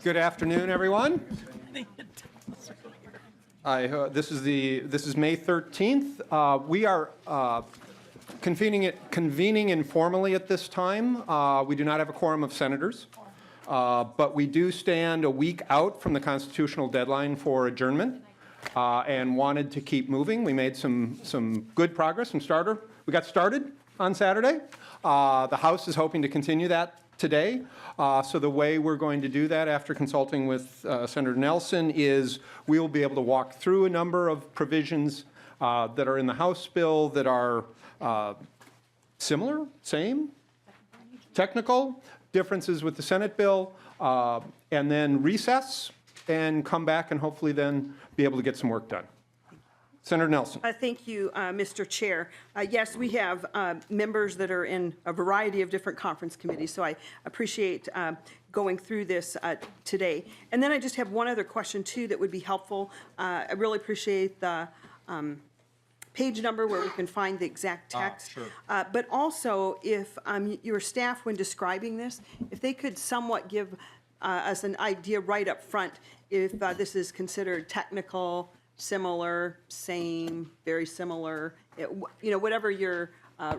Good afternoon, everyone. This is May 13th. We are convening informally at this time. We do not have a quorum of senators, but we do stand a week out from the constitutional deadline for adjournment and wanted to keep moving. We made some good progress. We got started on Saturday. The House is hoping to continue that today. So the way we're going to do that after consulting with Senator Nelson is we will be able to walk through a number of provisions that are in the House bill that are similar, same, technical, differences with the Senate bill, and then recess and come back and hopefully then be able to get some work done. Senator Nelson. Thank you, Mr. Chair. Yes, we have members that are in a variety of different conference committees, so I appreciate going through this today. And then I just have one other question, too, that would be helpful. I really appreciate the page number where we can find the exact text. Sure. But also, if your staff, when describing this, if they could somewhat give us an idea right up front if this is considered technical, similar, same, very similar, whatever your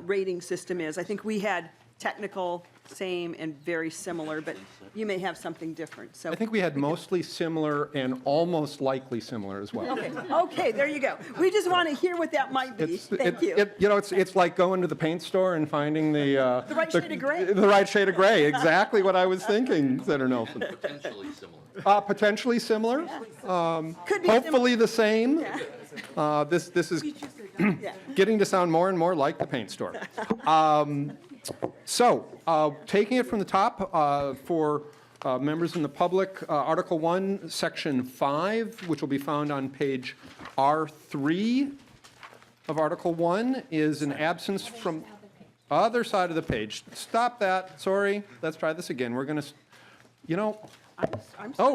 rating system is. I think we had technical, same, and very similar, but you may have something different. So I think we had mostly similar and almost likely similar as well. Okay, there you go. We just want to hear what that might be. Thank you. It's like going to the paint store and finding the right shade of gray. The right shade of gray. Exactly what I was thinking, Senator Nelson. Potentially similar. Potentially similar. Could be Hopefully the same. Yeah. This is getting to sound more and more like the paint store. So, taking it from the top for members in the public, Article 1, Section 5, which will be found on page R3 of Article 1, is an absence from other side of the page. Stop that. Sorry. Let's try this again. We're going to,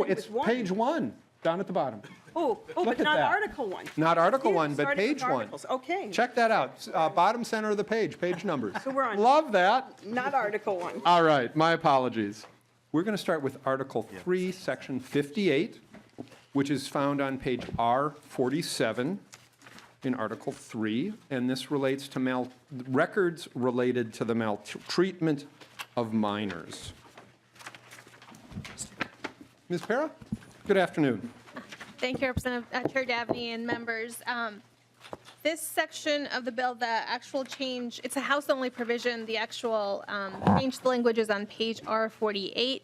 it's page 1 down at the bottom. But not Article 1. Not Article 1, but Starting with page 1. articles. Okay. Check that out. Bottom center of the page numbers. So we're on- Love that. Not Article 1. All right, my apologies. We're going to start with Article 3, Section 58, which is found on page R47 in Article 3, and this relates to records related to the maltreatment of minors. Ms. Pera, good afternoon. Thank you, Representative Chair Davnie and members. This section of the bill, the actual change, it's a House-only provision. The actual change to the language is on page R48,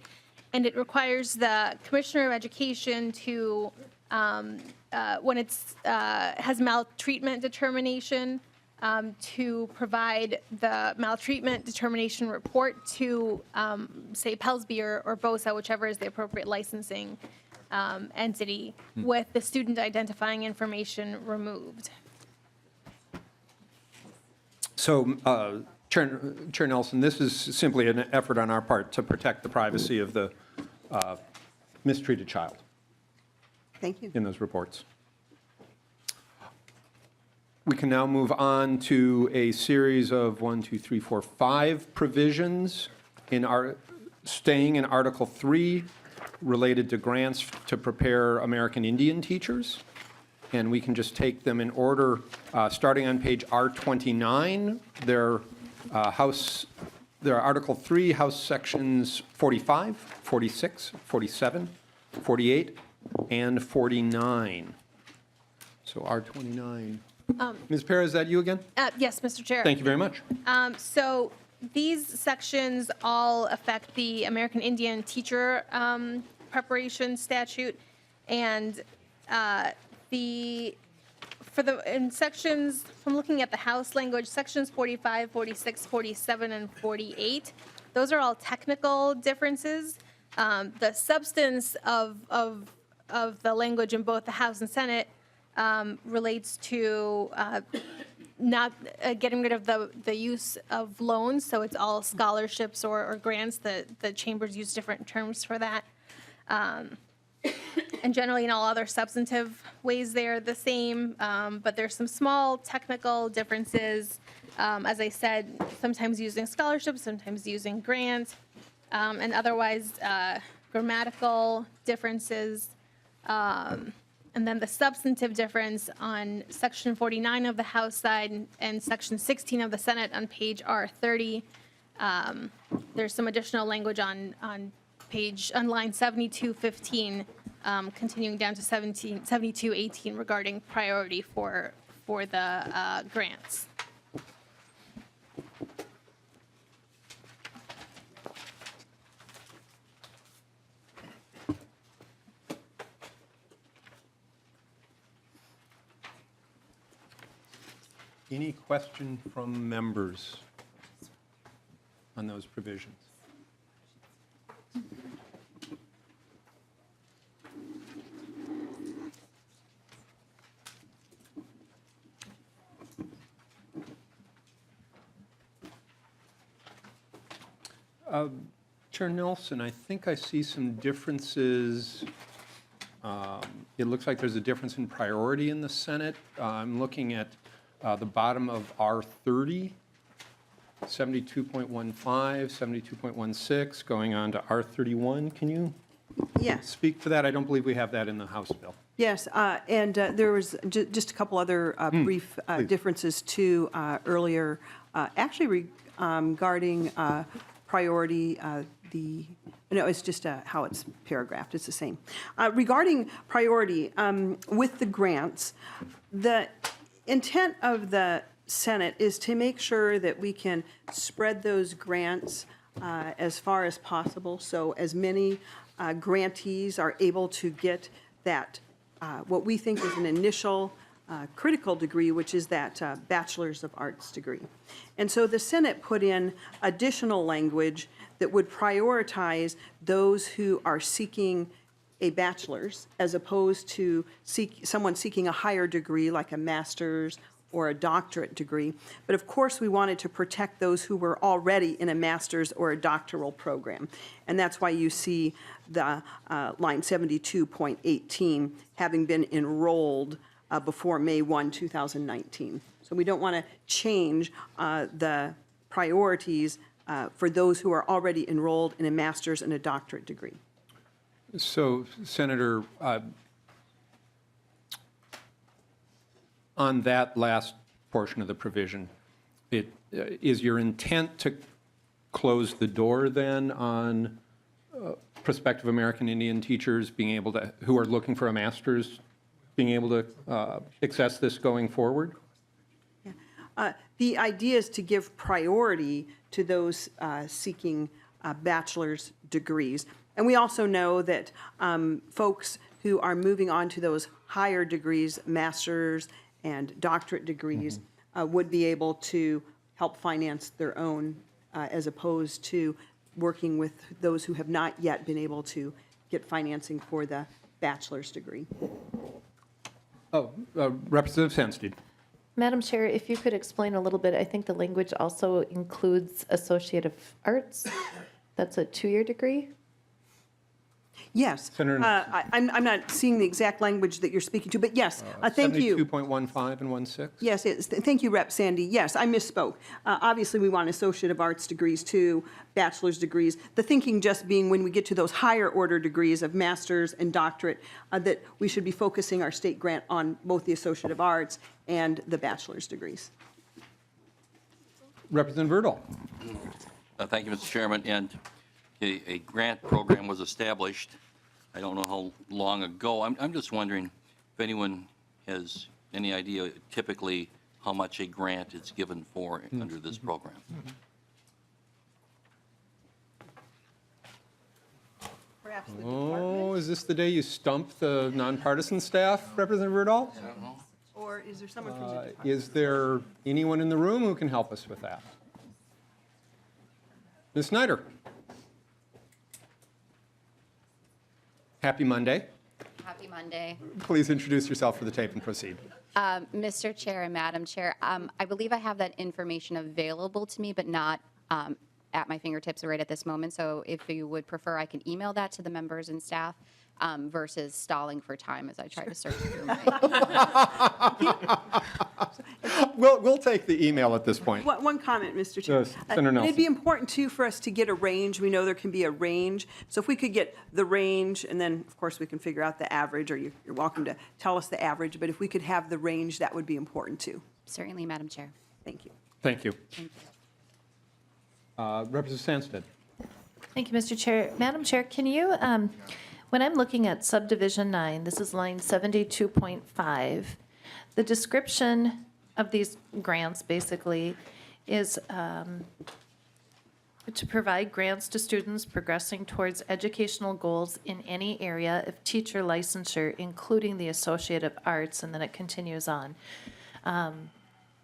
and it requires the Commissioner of Education to, when it's has maltreatment determination, to provide the maltreatment determination report to, say, Pelsby or BOSA, whichever is the appropriate licensing entity, with the student identifying information removed. So, Chair Nelson, this is simply an effort on our part to protect the privacy of the mistreated child. Thank you. In those reports. We can now move on to a series of 5 provisions staying in Article 3 related to grants to prepare American Indian teachers. And we can just take them in order, starting on page R29. They're Article 3, House Sections 45, 46, 47, 48, and 49. So R29. Ms. Pera, is that you again? Yes, Mr. Chair. Thank you very much. So these sections all affect the American Indian teacher preparation statute, and in sections, from looking at the House language, sections 45, 46, 47, and 48, those are all technical differences. The substance of the language in both the House and Senate relates to not getting rid of the use of loans, so it's all scholarships or grants. The chambers use different terms for that. And generally in all other substantive ways they're the same, but there's some small technical differences. As I said, sometimes using scholarships, sometimes using grants, and otherwise grammatical differences, and then the substantive difference on section 49 of the House side and section 16 of the Senate on page R30. There's some additional language on line 7215, continuing down to 7218 regarding priority for the grants. Any question from members on those provisions? Chair Nelson, I think I see some differences. It looks like there's a difference in priority in the Senate. I'm looking at the bottom of R30, 72.15, 72.16, going on to R31. Can you Yes. speak to that? I don't believe we have that in the House bill. Yes, and there was just a couple other brief differences too earlier, actually regarding priority, no, it's just how it's paragraphed, it's the same. Regarding priority, with the grants, the intent of the Senate is to make sure that we can spread those grants as far as possible, so as many grantees are able to get that, what we think is an initial critical degree, which is that Bachelor's of Arts degree. And so the Senate put in additional language that would prioritize those who are seeking a bachelor's as opposed to someone seeking a higher degree like a master's or a doctorate degree. But of course, we wanted to protect those who were already in a master's or a doctoral program. And that's why you see the line 72.18 having been enrolled before May 1, 2019. So we don't want to change the priorities for those who are already enrolled in a master's and a doctorate degree. So, Senator, on that last portion of the provision, is your intent to close the door then on prospective American Indian teachers being able to, who are looking for a master's, being able to access this going forward? The idea is to give priority to those seeking bachelor's degrees. And we also know that folks who are moving on to those higher degrees, master's and doctorate degrees, would be able to help finance their own as opposed to working with those who have not yet been able to get financing for the bachelor's degree. Oh, Representative Sandstede. Madam Chair, if you could explain a little bit, I think the language also includes Associate of Arts. That's a 2-year degree? Yes. Senator- I'm not seeing the exact language that you're speaking to, but yes, thank you. 72.15 and 16? Yes, thank you, Rep. Sandy. Yes, I misspoke. Obviously, we want Associate of Arts degrees too, bachelor's degrees. The thinking just being when we get to those higher order degrees of master's and doctorate, that we should be focusing our state grant on both the Associate of Arts and the bachelor's degrees. Representative Urdahl. Thank you, Mr. Chairman. And a grant program was established, I don't know how long ago. I'm just wondering if anyone has any idea typically how much a grant is given for under this program. Perhaps the Oh, is this the day you stump the nonpartisan staff, Representative Urdahl? or is there someone from the department? Is there anyone in the room who can help us with that? Ms. Snyder. Happy Monday. Happy Monday. Please introduce yourself for the tape and proceed. Mr. Chair and Madam Chair, I believe I have that information available to me, but not at my fingertips right at this moment. So if you would prefer, I can email that to the members and staff versus stalling for time as I try to search through my. We'll take the email at this point. One comment, Mr. Chair. Yes, Senator Nelson. It'd be important, too, for us to get a range. We know there can be a range. So if we could get the range, and then, of course, we can figure out the average, or you're welcome to tell us the average, but if we could have the range, that would be important, too. Certainly, Madam Chair. Thank you. Thank you. Representative Sandstede. Thank you, Mr. Chair. Madam Chair, can you, when I'm looking at subdivision 9, this is line 72.5, the description of these grants basically is to provide grants to students progressing towards educational goals in any area of teacher licensure, including the Associate of Arts, and then it continues on.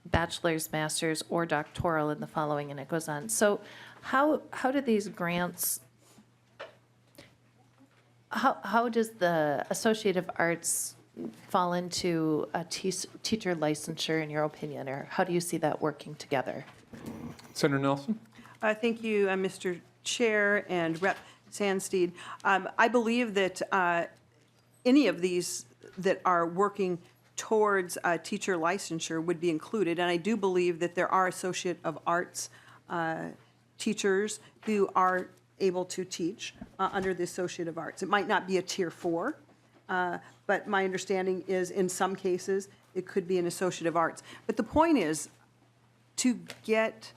Bachelor's, master's, or doctoral in the following, and it goes on. So how do these grants, how does the Associate of Arts fall into a teacher licensure, in your opinion, or how do you see that working together? Senator Nelson. Thank you, Mr. Chair and Rep. Sandstede. I believe that any of these that are working towards teacher licensure would be included, and I do believe that there are Associate of Arts teachers who are able to teach under the Associate of Arts. It might not be a Tier 4, but my understanding is in some cases it could be an Associate of Arts. But the point is to get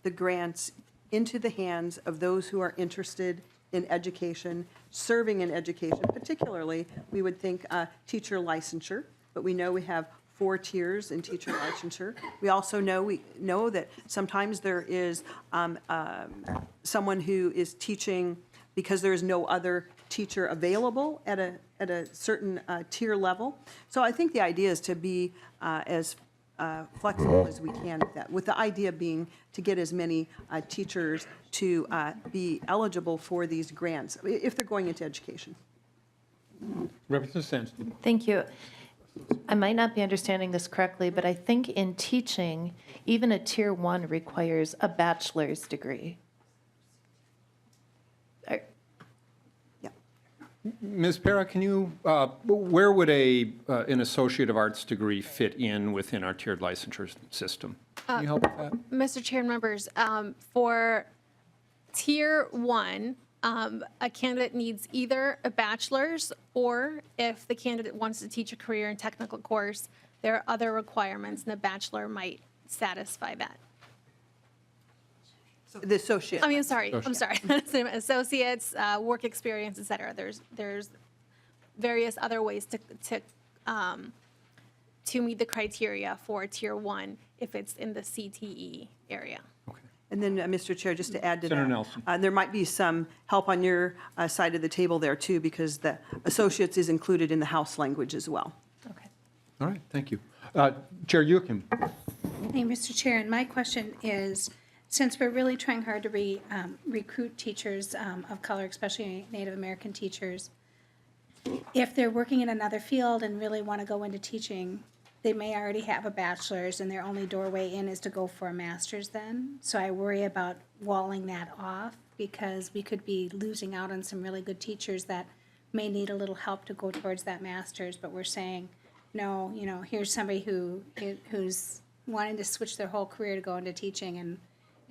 the grants into the hands of those who are interested in education, serving in education, particularly, we would think teacher licensure, but we know we have 4 tiers in teacher licensure. We also know that sometimes there is someone who is teaching because there is no other teacher available at a certain tier level. So I think the idea is to be as flexible as we can with that, with the idea being to get as many teachers to be eligible for these grants if they're going into education. Representative Sandstede. Thank you. I might not be understanding this correctly, but I think in teaching, even a Tier 1 requires a bachelor's degree. Yeah. Ms. Para, can you, where would an Associate of Arts degree fit in within our tiered licensure system? Can you help with that? Mr. Chair and members, for Tier 1, a candidate needs either a bachelor's, or if the candidate wants to teach a career and technical course, there are other requirements, and a bachelor might satisfy that. The associate. I'm sorry. Associates, work experience, et cetera. There's various other ways to meet the criteria for Tier 1 if it's in the CTE area. And then, Mr. Chair, just to add to Senator that, Nelson. there might be some help on your side of the table there, too, because the associates is included in the House language as well. Okay. All right, thank you. Chair Youakim. Hey, Mr. Chair, and my question is, since we're really trying hard to recruit teachers of color, especially Native American teachers, if they're working in another field and really want to go into teaching, they may already have a bachelor's and their only doorway in is to go for a master's then. So I worry about walling that off because we could be losing out on some really good teachers that may need a little help to go towards that master's, but we're saying, no, here's somebody who's wanting to switch their whole career to go into teaching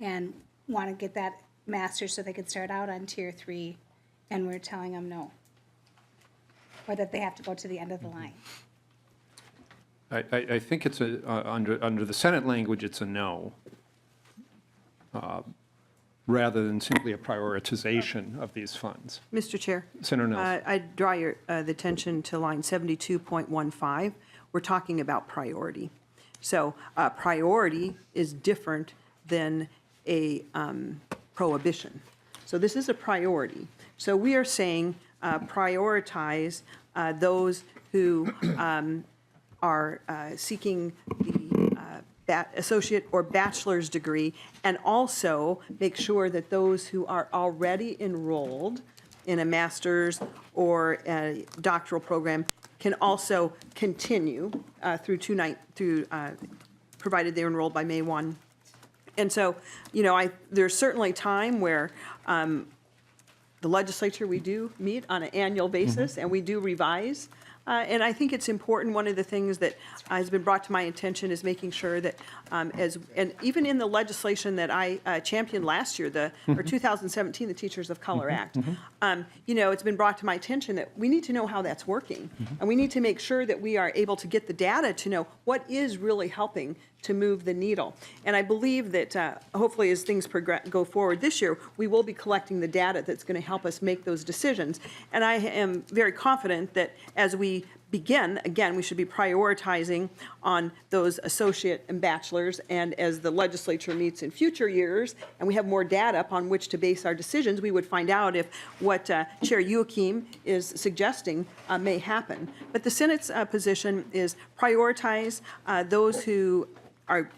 and want to get that master's so they could start out on Tier 3, and we're telling them no. Or that they have to go to the end of the line. I think it's under the Senate language, it's a no, rather than simply a prioritization of these funds. Mr. Chair. Senator Nelson. I draw your the attention to line 72.15. We're talking about priority. So priority is different than a prohibition. So this is a priority. So we are saying prioritize those who are seeking the associate or bachelor's degree, and also make sure that those who are already enrolled in a master's or a doctoral program can also continue provided they're enrolled by May 1. And so, there's certainly time where the legislature, we do meet on an annual basis, and we do revise And I think it's important, one of the things that has been brought to my attention is making sure that and even in the legislation that I championed last year, or 2017, the Teachers of Color Act, it's been brought to my attention that we need to know how that's working. And we need to make sure that we are able to get the data to know what is really helping to move the needle. And I believe that hopefully as things go forward this year, we will be collecting the data that's going to help us make those decisions. And I am very confident that as we begin, again, we should be prioritizing on those associate and bachelors. And as the legislature meets in future years, and we have more data upon which to base our decisions, we would find out if what Chair Youakim is suggesting may happen. But the Senate's position is prioritize those who are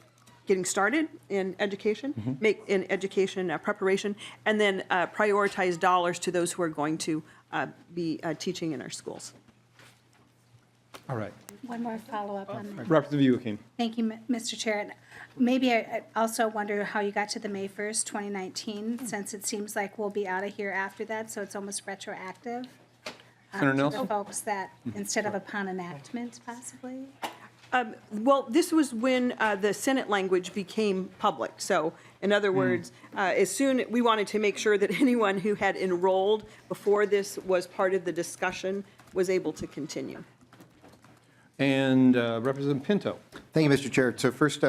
getting started in education, make in education preparation, and then prioritize dollars to those who are going to be teaching in our schools. All right. One more follow-up on that. Representative Youakim. Thank you, Mr. Chair. And maybe I also wonder how you got to the May 1st, 2019, since it seems like we'll be out of here after that, so it's almost retroactive. Senator To Nelson? the folks that, instead of upon enactment, possibly? Well, this was when the Senate language became public. So in other words, as soon, we wanted to make sure that anyone who had enrolled before this was part of the discussion was able to continue. And Representative Pinto. Thank you, Mr. Chair. So first,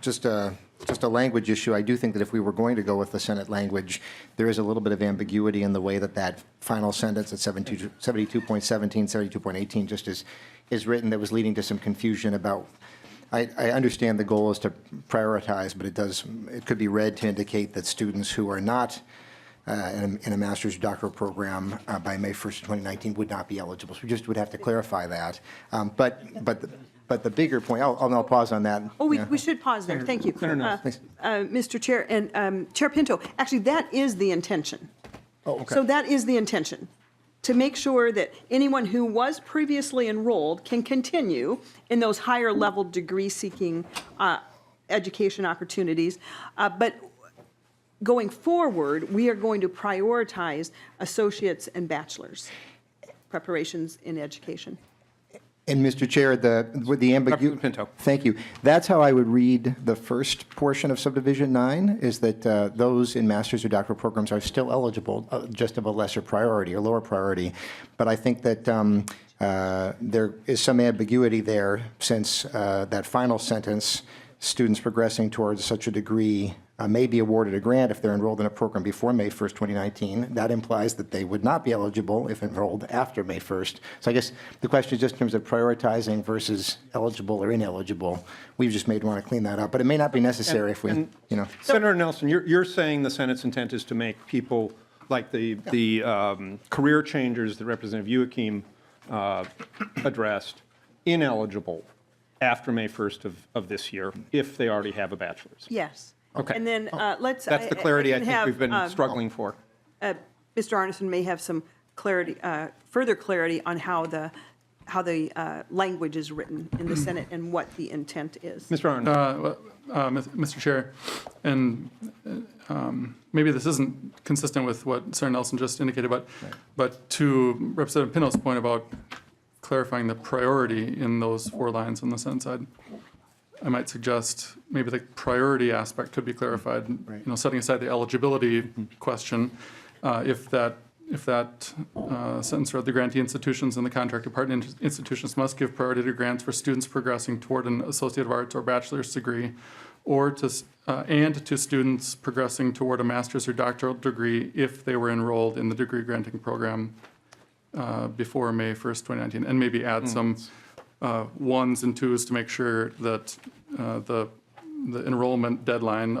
just a language issue. I do think that if we were going to go with the Senate language, there is a little bit of ambiguity in the way that final sentence at 72.17, 72.18 just is written, that was leading to some confusion about, I understand the goal is to prioritize, but it could be read to indicate that students who are not in a master's or doctoral program by May 1st, 2019 would not be eligible. So we just would have to clarify that. But the bigger point, I'll pause on that. Oh, we should pause there. Thank you. Senator Nelson. Mr. Chair, and Chair Pinto, actually, that is the intention. Oh, okay. So that is the intention, to make sure that anyone who was previously enrolled can continue in those higher level degree-seeking education opportunities. But going forward, we are going to prioritize associates and bachelors preparations in education. And Mr. Chair, the ambiguity. Representative Pinto. Thank you. That's how I would read the first portion of subdivision 9, is that those in master's or doctoral programs are still eligible, just of a lesser priority or lower priority. But I think that there is some ambiguity there, since that final sentence, students progressing towards such a degree may be awarded a grant if they're enrolled in a program before May 1st, 2019. That implies that they would not be eligible if enrolled after May 1st. So I guess the question is just in terms of prioritizing versus eligible or ineligible. We've just want to clean that up, but it may not be necessary if we, Senator Nelson, you're saying the Senate's intent is to make people like the career changers that Representative Youakim addressed ineligible after May 1st of this year if they already have a bachelor's. Yes. Okay. And then let's. That's the clarity I can think have, we've been struggling for. Mr. Arneson may have some clarity, further clarity on how the language is written in the Senate and what the intent is. Mr. Arneson. Mr. Chair, and maybe this isn't consistent with what Senator Nelson just indicated, but to Representative Pinto's point about clarifying the priority in those 4 lines on the Senate side, I might suggest maybe the priority aspect could be clarified, setting aside the eligibility question. If that sentence read, the grantee institutions and the contracted partner institutions must give priority to grants for students progressing toward an Associate of Arts or bachelor's degree, or to students progressing toward a master's or doctoral degree if they were enrolled in the degree granting program before May 1st, 2019, and maybe add some 1s and 2s to make sure that the enrollment deadline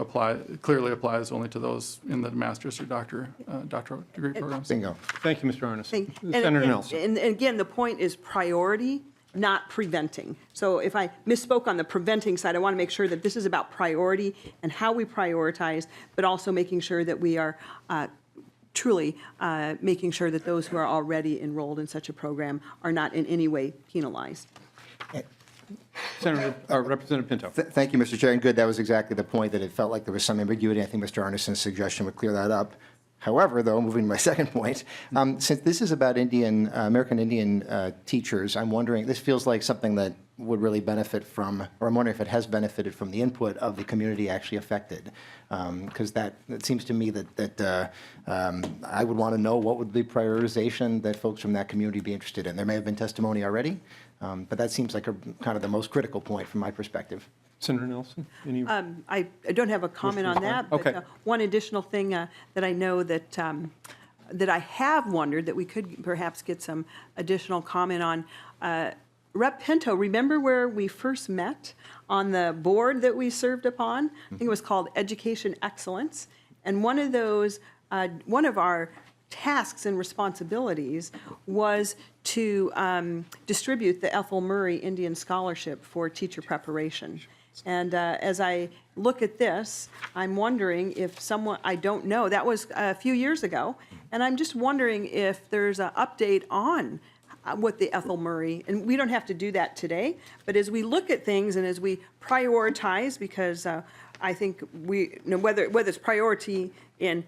clearly applies only to those in the master's or doctoral degree programs. bingo. Thank you, Mr. Arneson. And- Senator Nelson. And again, the point is priority, not preventing. So if I misspoke on the preventing side, I want to make sure that this is about priority and how we prioritize, but also making sure that we are truly making sure that those who are already enrolled in such a program are not in any way penalized. Representative Pinto. Thank you, Mr. Chair, and good. That was exactly the point, that it felt like there was some ambiguity. I think Mr. Arneson's suggestion would clear that up. However, though, moving to my second point, since this is about American Indian teachers, I'm wondering, this feels like something that would really benefit from, or I'm wondering if it has benefited from the input of the community actually affected. Because it seems to me that I would want to know what would be prioritization that folks from that community be interested in. There may have been testimony already, but that seems like kind of the most critical point from my perspective. Senator Nelson, any? I don't have a comment on that. Okay. But one additional thing that I know that that I have wondered that we could perhaps get some additional comment on. Rep. Pinto, remember where we first met on the board that we served upon? I think it was called Education Excellence. And one of our tasks and responsibilities was to distribute the Ethel Murray Indian Scholarship for teacher preparation. And as I look at this, I'm wondering if someone, I don't know, that was a few years ago, and I'm just wondering if there's an update on what the Ethel Murray, and we don't have to do that today, but as we look at things and as we prioritize, because I think whether it's priority in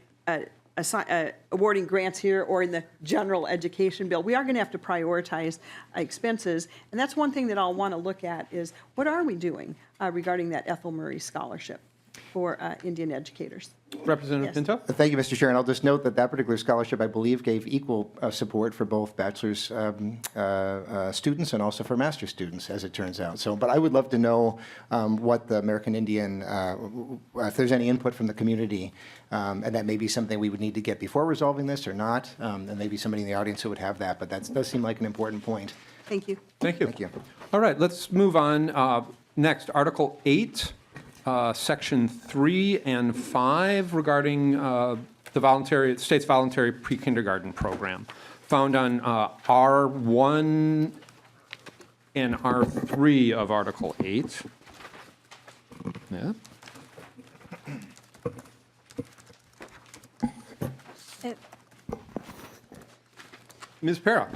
awarding grants here or in the general education bill, we are going to have to prioritize expenses. And that's one thing that I'll want to look at is what are we doing regarding that Ethel Murray Scholarship for Indian educators? Representative Yes. Pinto? Thank you, Mr. Chair, and I'll just note that that particular scholarship, I believe, gave equal support for both bachelor's students and also for master's students, as it turns out. So, but I would love to know what the American Indian, if there's any input from the community, and that may be something we would need to get before resolving this or not, and maybe somebody in the audience who would have that, but that does seem like an important point. Thank you. Thank you. Thank you. All right, let's move on. Next, Article 8, Section 3 and 5 regarding the state's voluntary pre-kindergarten program, found on R1 and R3 of Article 8. Yeah. Ms. Para.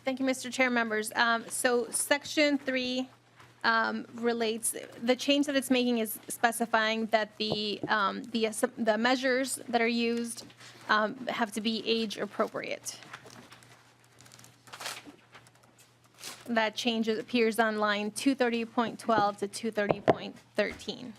Thank you, Mr. Chair, members. So Section 3 relates, the change that it's making is specifying that the measures that are used have to be age appropriate. That change appears on line 230.12 to 230.13.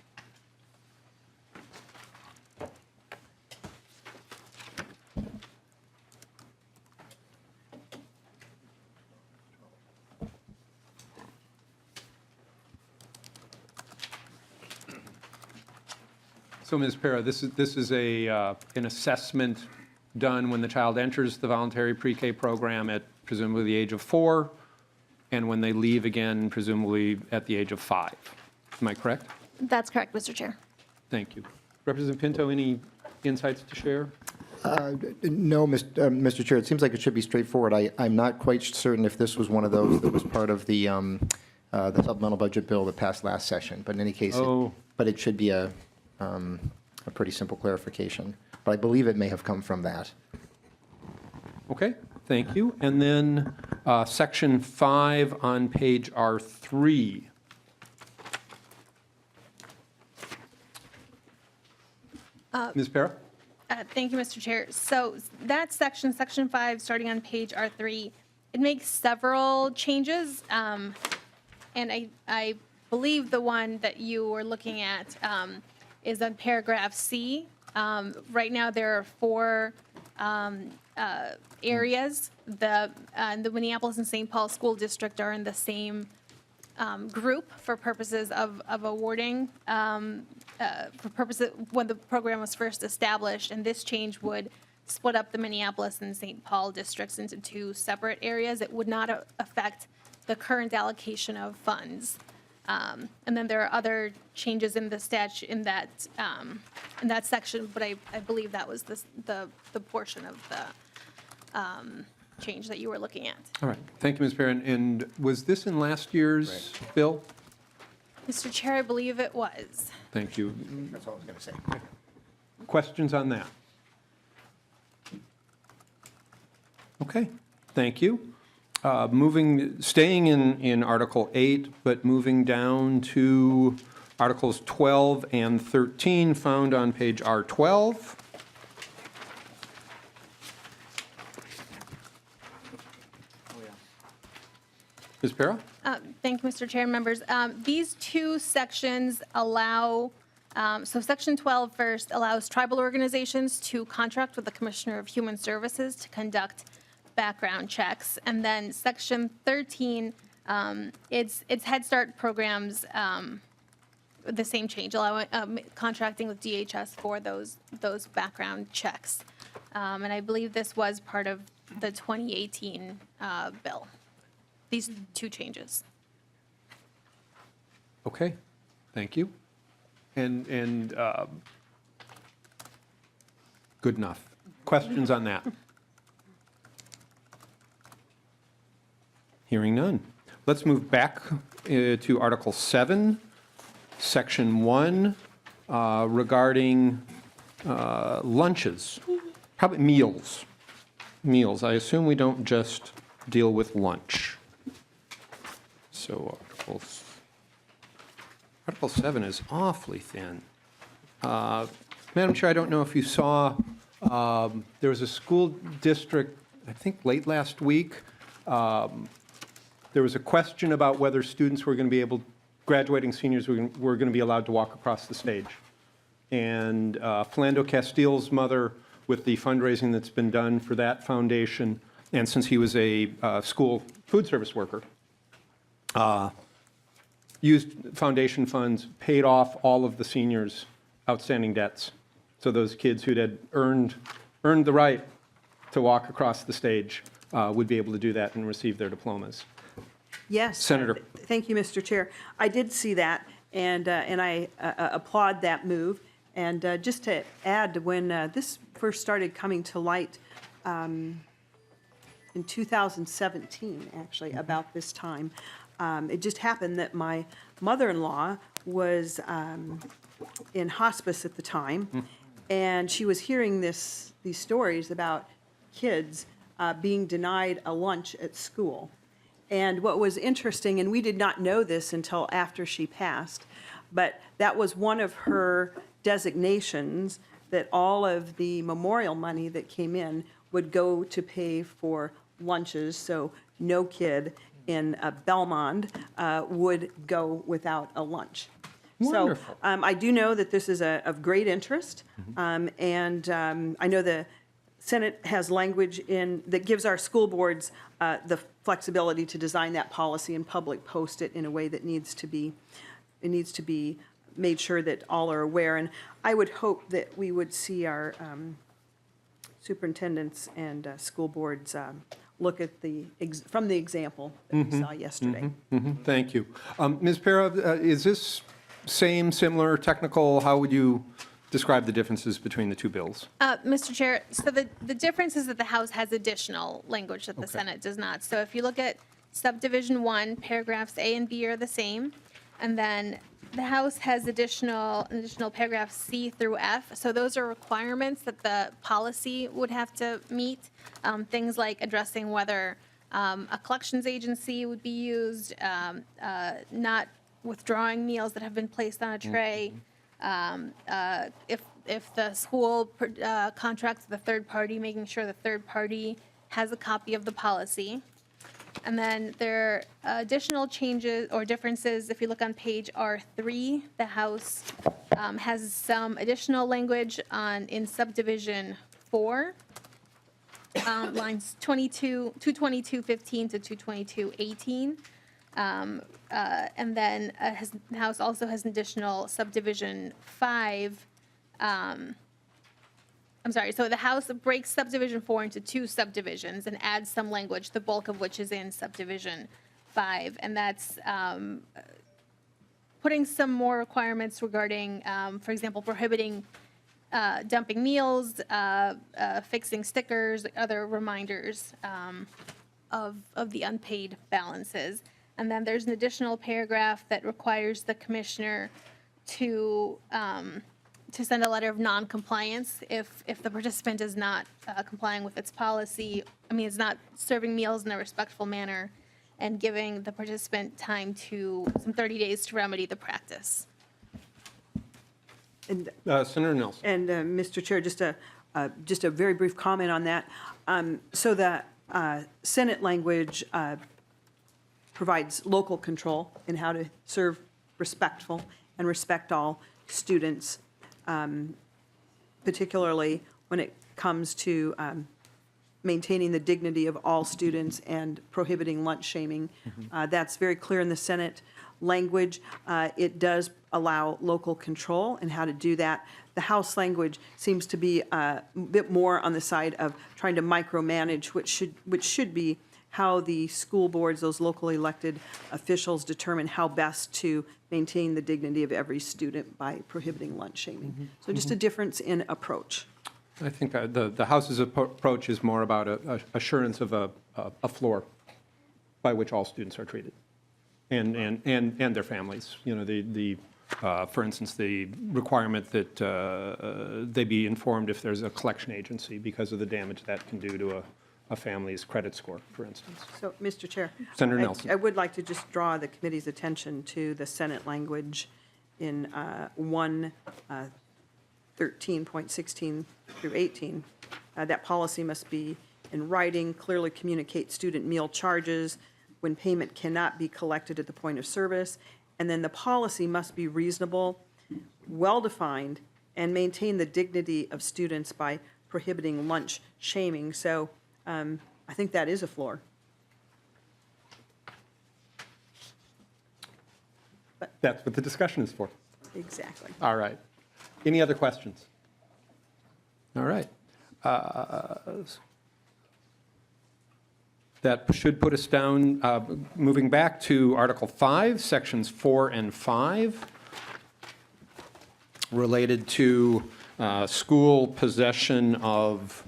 So, Ms. Para, this is an assessment done when the child enters the voluntary pre-K program at presumably the age of 4, and when they leave again, presumably at the age of 5. Am I correct? That's correct, Mr. Chair. Thank you. Representative Pinto, any insights to share? No, Mr. Chair, it seems like it should be straightforward. I'm not quite certain if this was one of those that was part of the supplemental budget bill that passed last session, but in any case, but it should be a pretty simple clarification. But I believe it may have come from that. Okay, thank you. And then Section 5 on page R3. Ms. Para? Thank you, Mr. Chair. So that section, Section 5, starting on page R3, it makes several changes. And I believe the one that you were looking at is on paragraph C. Right now, there are 4 areas. The Minneapolis and St. Paul School District are in the same group for purposes of awarding, for purposes when the program was first established. And this change would split up the Minneapolis and St. Paul districts into 2 separate areas. It would not affect the current allocation of funds. And then there are other changes in the statute in that section, but I believe that was the portion of the change that you were looking at. All right, thank you, Ms. Perrin. And was this in last year's bill? Mr. Chair, I believe it was. Thank you. That's all I was going to say. Questions on that? Okay, thank you. Staying in Article 8, but moving down to Articles 12 and 13, found on page R12. Ms. Para? Thank you, Mr. Chair and members. These two sections allow, so Section 12 first allows tribal organizations to contract with the Commissioner of Human Services to conduct background checks. And then Section 13, it's Head Start programs, the same change, allowing contracting with DHS for those background checks. And I believe this was part of the 2018 bill. These two changes. Okay, thank you. And good enough. Questions on that? Hearing none. Let's move back to Article 7, Section 1, regarding lunches, probably meals. Meals. I assume we don't just deal with lunch. So Article 7 is awfully thin. Madam Chair, I don't know if you saw, there was a school district, I think late last week, there was a question about whether students were going to be able, graduating seniors were going to be allowed to walk across the stage. And Philando Castile's mother, with the fundraising that's been done for that foundation, and since he was a school food service worker, used foundation funds, paid off all of the seniors' outstanding debts. So those kids who had earned the right to walk across the stage would be able to do that and receive their diplomas. Yes. Senator. Thank you, Mr. Chair. I did see that, and I applaud that move. And just to add, when this first started coming to light in 2017, actually, about this time, it just happened that my mother-in-law was in hospice at the time, and she was hearing these stories about kids being denied a lunch at school. And what was interesting, and we did not know this until after she passed, but that was one of her designations, that all of the memorial money that came in would go to pay for lunches, so no kid in Belmont would go without a lunch. Wonderful. So I do know that this is of great interest, and I know the Senate has language in that gives our school boards the flexibility to design that policy and public post it in a way that needs to be made sure that all are aware. And I would hope that we would see our superintendents and school boards look at from the example that we saw yesterday. Thank you. Ms. Para, is this same, similar, technical? How would you describe the differences between the two bills? Mr. Chair, so the difference is that the House has additional language that the Senate does not. So if you look at subdivision 1, paragraphs A and B are the same, and then the House has additional paragraphs C through F. So those are requirements that the policy would have to meet. Things like addressing whether a collections agency would be used, not withdrawing meals that have been placed on a tray. If the school contracts with a third party, making sure the third party has a copy of the policy. And then there are additional changes or differences. If you look on page R3, the House has some additional language in subdivision 4, lines 222.15 to 222.18. And then the House also has an additional subdivision 5. I'm sorry, so the House breaks subdivision 4 into 2 subdivisions and adds some language, the bulk of which is in subdivision 5. And that's putting some more requirements regarding, for example, prohibiting dumping meals, fixing stickers, other reminders of the unpaid balances. And then there's an additional paragraph that requires the commissioner to send a letter of non-compliance if the participant is not complying with its policy, is not serving meals in a respectful manner, and giving the participant time some 30 days to remedy the practice. And Senator Nelson. And Mr. Chair, just a very brief comment on that. So the Senate language provides local control in how to serve respectful and respect all students, particularly when it comes to maintaining the dignity of all students and prohibiting lunch shaming. That's very clear in the Senate language. It does allow local control and how to do that. The House language seems to be a bit more on the side of trying to micromanage, which should be how the school boards, those locally elected officials, determine how best to maintain the dignity of every student by prohibiting lunch shaming. So just a difference in approach. I think the House's approach is more about assurance of a floor by which all students are treated, and their families. You know, for instance, the requirement that they be informed if there's a collection agency because of the damage that can do to a family's credit score, for instance. So, Mr. Chair. Senator Nelson. I would like to just draw the committee's attention to the Senate language in 113.16 through 18. That policy must be in writing, clearly communicate student meal charges when payment cannot be collected at the point of service. And then the policy must be reasonable, well-defined, and maintain the dignity of students by prohibiting lunch shaming. So I think that is a floor. That's what the discussion is for. Exactly. All right. Any other questions? All right. That should put us down, moving back to Article 5, Sections 4 and 5, related to school possession of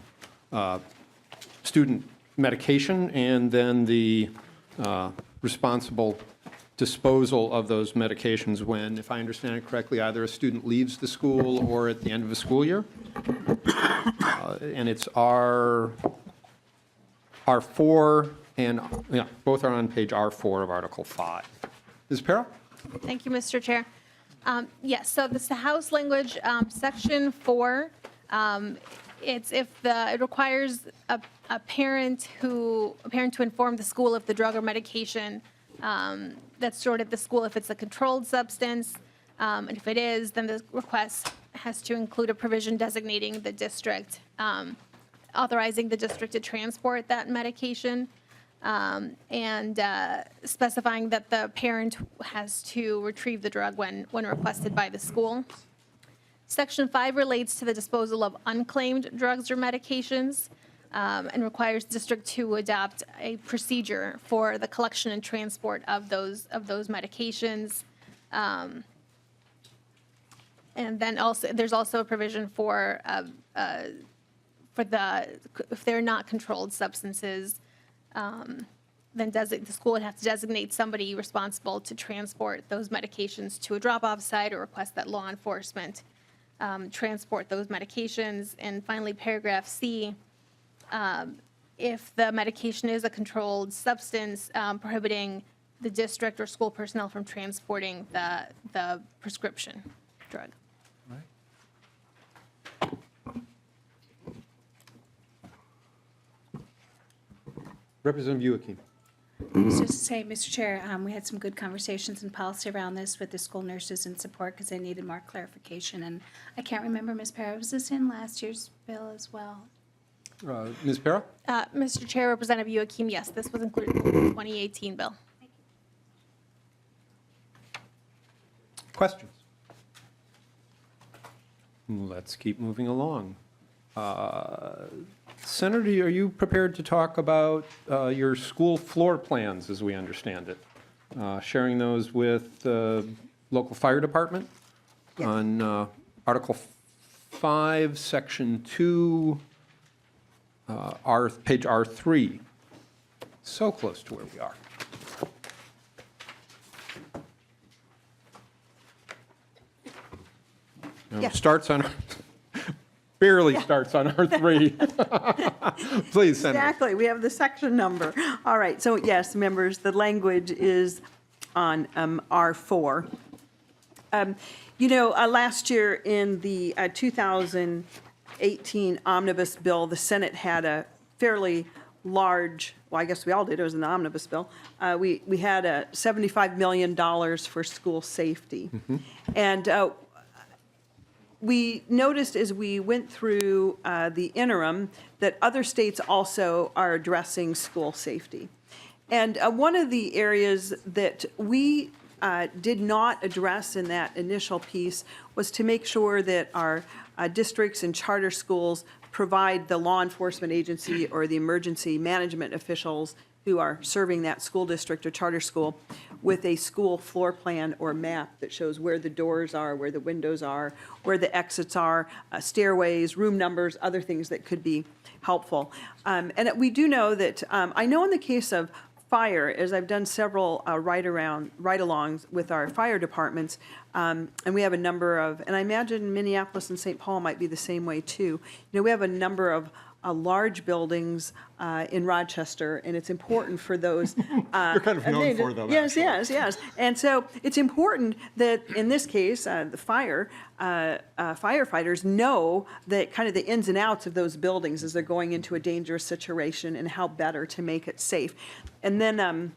student medication, and then the responsible disposal of those medications when, if I understand it correctly, either a student leaves the school or at the end of a school year. And it's R4, and yeah, both are on page R4 of Article 5. Ms. Perro? Thank you, Mr. Chair. Yes, so this is the House language, Section 4. It requires a parent to inform the school if the drug or medication that's stored at the school, if it's a controlled substance, and if it is, then the request has to include a provision designating the district, authorizing the district to transport that medication, and specifying that the parent has to retrieve the drug when requested by the school. Section 5 relates to the disposal of unclaimed drugs or medications, and requires district to adopt a procedure for the collection and transport of those medications. And then also, there's also a provision for if they're not controlled substances, then the school would have to designate somebody responsible to transport those medications to a drop-off site or request that law enforcement transport those medications. And finally, paragraph C, if the medication is a controlled substance, prohibiting the district or school personnel from transporting the prescription drug. Representative Youakim. Just to say, Mr. Chair, we had some good conversations and policy around this with the school nurses and support because they needed more clarification. And I can't remember, Ms. Parra, was this in last year's bill as well? Ms. Perro? Mr. Chair, Representative Youakim, yes, this was included in the 2018 bill. Questions? Let's keep moving along. Senator, are you prepared to talk about your school floor plans, as we understand it? Sharing those with the local fire department? Yes. On Article 5, Section 2, page R3. So close to where we are. Now, Yes. starts on, barely starts on R3. Please, Senator. Exactly, we have the section number. All right, so yes, members, the language is on R4. Last year in the 2018 Omnibus bill, the Senate had a fairly large, well, I guess we all did, it was an omnibus bill. We had $75 million for school safety. And we noticed as we went through the interim that other states also are addressing school safety. And one of the areas that we did not address in that initial piece was to make sure that our districts and charter schools provide the law enforcement agency or the emergency management officials who are serving that school district or charter school with a school floor plan or map that shows where the doors are, where the windows are, where the exits are, stairways, room numbers, other things that could be helpful. And we do know that, I know in the case of fire, as I've done several ride-alongs with our fire departments, and we have a number of, and I imagine Minneapolis and St. Paul might be the same way too. You know, we have a number of large buildings in Rochester, and it's important for those. You're kind of known for them. Yes, yes, yes. And so it's important that in this case, the firefighters know that kind of the ins and outs of those buildings as they're going into a dangerous situation and how better to make it safe. And then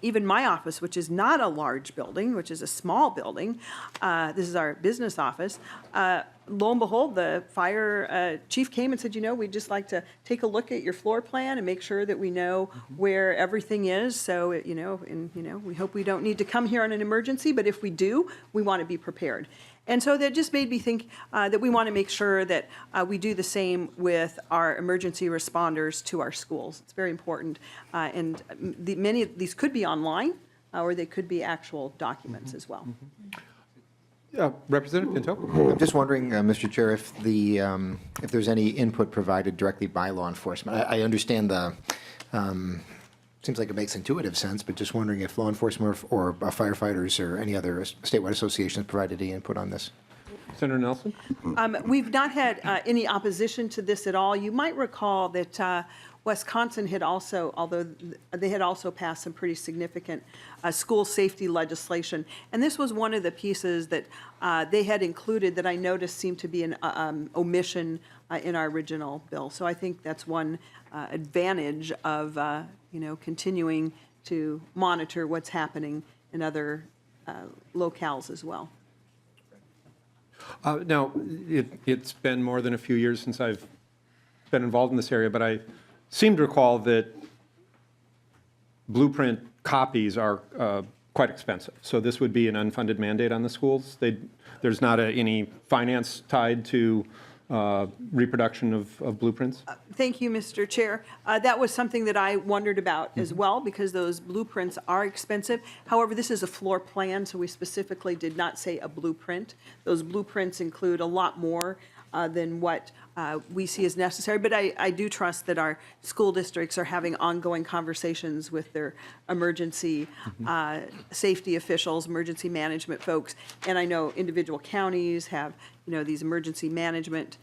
even my office, which is not a large building, which is a small building, this is our business office, lo and behold, the fire chief came and said, you know, we'd just like to take a look at your floor plan and make sure that we know where everything is. So, we hope we don't need to come here on an emergency, but if we do, we want to be prepared. And so that just made me think that we want to make sure that we do the same with our emergency responders to our schools. It's very important. And many of these could be online, or they could be actual documents as well. Representative Pinto? I'm just wondering, Mr. Chair, if there's any input provided directly by law enforcement. I understand seems like it makes intuitive sense, but just wondering if law enforcement or firefighters or any other statewide associations provided any input on this. Senator Nelson? We've not had any opposition to this at all. You might recall that Wisconsin had also, although they had also passed some pretty significant school safety legislation. And this was one of the pieces that they had included that I noticed seemed to be an omission in our original bill. So I think that's one advantage of, continuing to monitor what's happening in other locales as well. Now, it's been more than a few years since I've been involved in this area, but I seem to recall that blueprint copies are quite expensive. So this would be an unfunded mandate on the schools. There's not any finance tied to reproduction of blueprints? Thank you, Mr. Chair. That was something that I wondered about as well, because those blueprints are expensive. However, this is a floor plan, so we specifically did not say a blueprint. Those blueprints include a lot more than what we see as necessary. But I do trust that our school districts are having ongoing conversations with their emergency safety officials, emergency management folks. And I know individual counties have, these emergency management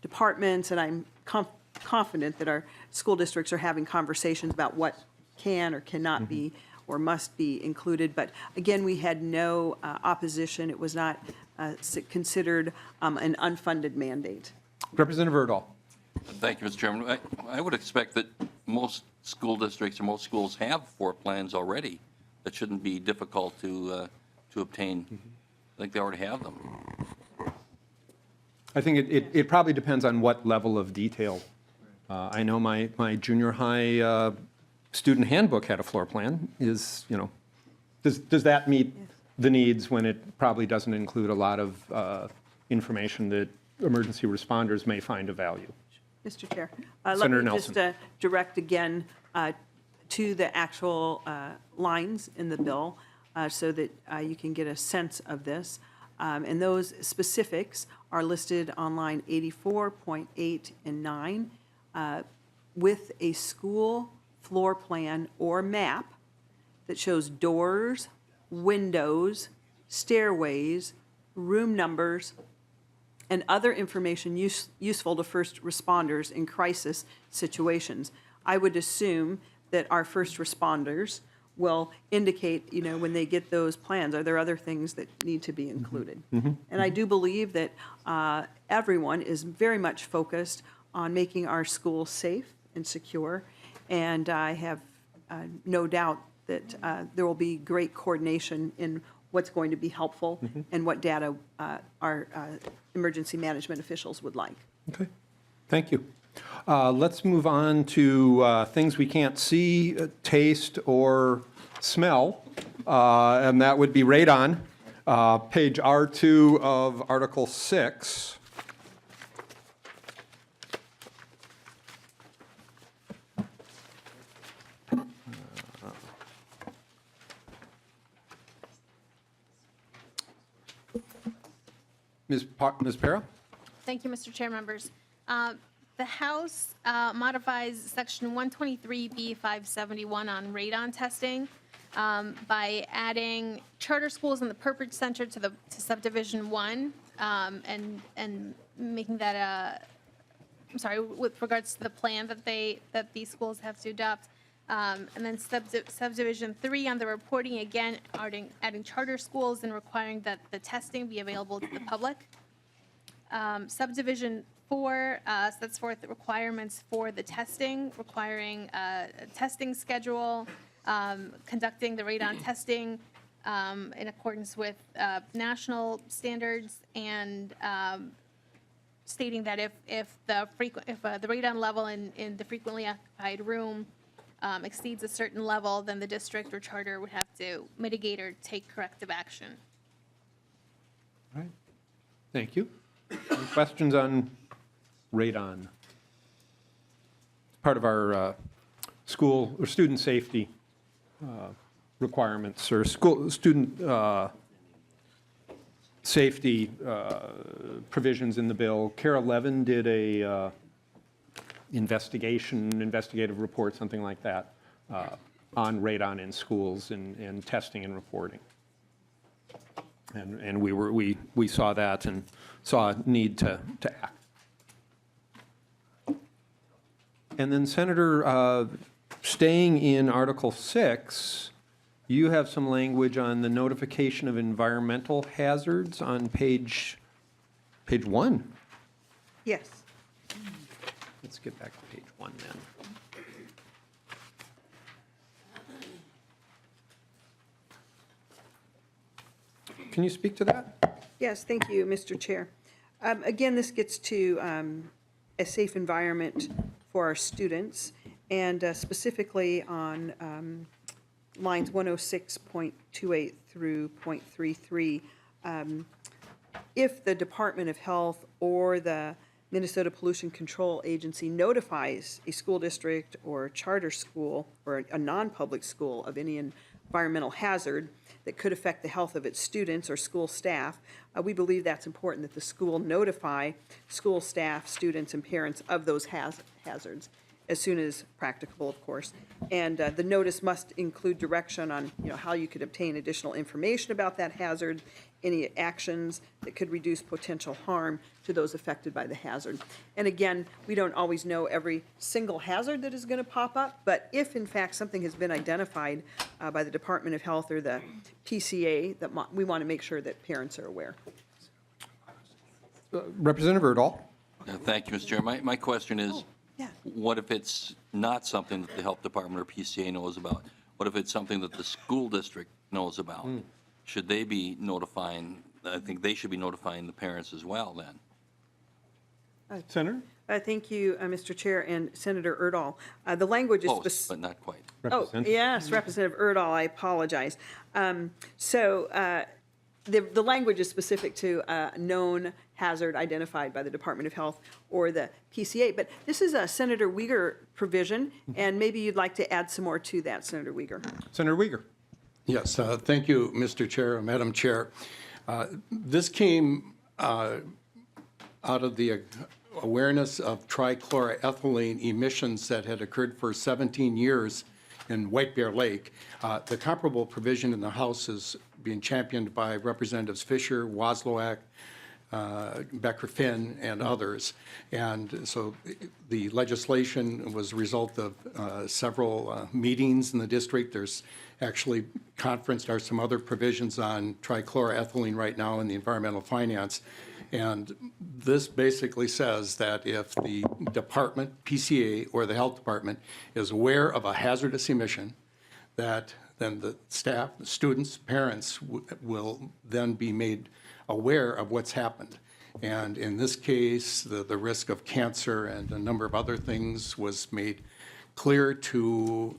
departments, and I'm confident that our school districts are having conversations about what can or cannot be or must be included. But again, we had no opposition. It was not considered an unfunded mandate. Representative Urdahl. Thank you, Mr. Chairman. I would expect that most school districts or most schools have floor plans already. That shouldn't be difficult to obtain. I think they already have them. I think it probably depends on what level of detail. I know my junior high student handbook had a floor plan. Does that meet the needs when it probably doesn't include a lot of information that emergency responders may find of value? Mr. Chair, Senator let me just Nelson. direct again to the actual lines in the bill so that you can get a sense of this. And those specifics are listed on line 84.8 and 9 with a school floor plan or map that shows doors, windows, stairways, room numbers, and other information useful to first responders in crisis situations. I would assume that our first responders will indicate, when they get those plans, are there other things that need to be included? And I do believe that everyone is very much focused on making our schools safe and secure. And I have no doubt that there will be great coordination in what's going to be helpful and what data our emergency management officials would like. Okay, thank you. Let's move on to things we can't see, taste, or smell, and that would be radon. Page R2 of Article 6. Ms. Para? Thank you, Mr. Chair, members. The House modifies Section 123B 571 on radon testing by adding charter schools in the Purpose Center to subdivision 1 and making that with regards to the plan that these schools have to adopt. And then subdivision 3 on the reporting, again, adding charter schools and requiring that the testing be available to the public. Subdivision 4 sets forth the requirements for the testing, requiring a testing schedule, conducting the radon testing in accordance with national standards, and stating that if the radon level in the frequently occupied room exceeds a certain level, then the district or charter would have to mitigate or take corrective action. All right, thank you. Any questions on radon? It's part of our school or student safety requirements, or student safety provisions in the bill. Kara Levin did a investigative report, something like that, on radon in schools and testing and reporting. And we saw that and saw a need to act. And then Senator, staying in Article 6, you have some language on the notification of environmental hazards on page 1. Yes. Let's get back to page 1 then. Can you speak to that? Yes, thank you, Mr. Chair. Again, this gets to a safe environment for our students, and specifically on lines 106.28 through .33. If the Department of Health or the Minnesota Pollution Control Agency notifies a school district or charter school or a non-public school of any environmental hazard that could affect the health of its students or school staff, we believe that's important that the school notify school staff, students, and parents of those hazards as soon as practicable, of course. And the notice must include direction on, how you could obtain additional information about that hazard, any actions that could reduce potential harm to those affected by the hazard. And again, we don't always know every single hazard that is going to pop up, but if in fact something has been identified by the Department of Health or the PCA, that we want to make sure that parents are aware. Representative Urdahl? Thank you, Mr. Chair. My question is, Yeah. what if it's not something that the health department or PCA knows about? What if it's something that the school district knows about? Should they be notifying, I think they should be notifying the parents as well then. Senator? Thank you, Mr. Chair and Senator Urdahl. The language is Close, but not quite. Oh, yes, Representative Urdahl, I apologize. The language is specific to a known hazard identified by the Department of Health or the PCA, but this is a Senator Wiger provision, and maybe you'd like to add some more to that, Senator Wiger. Senator Wiger? Yes, thank you, Mr. Chair, Madam Chair. This came out of the awareness of trichloroethylene emissions that had occurred for 17 years in White Bear Lake. The comparable provision in the House is being championed by Representatives Fisher, Wozloak, Becker Finn, and others. And so the legislation was a result of several meetings in the district. There's actually conference, there are some other provisions on trichloroethylene right now in the environmental finance. And this basically says that if the department, PCA, or the health department is aware of a hazardous emission, that then the staff, the students, parents will then be made aware of what's happened. And in this case, the risk of cancer and a number of other things was made clear to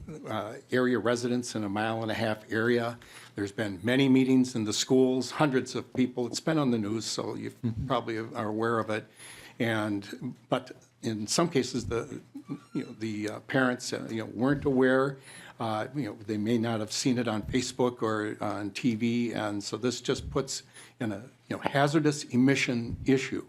area residents in a 1.5-mile area. There's been many meetings in the schools, hundreds of people. It's been on the news, so you probably are aware of it. But in some cases, the parents weren't aware. They may not have seen it on Facebook or on TV, and so this just puts in a hazardous emission issue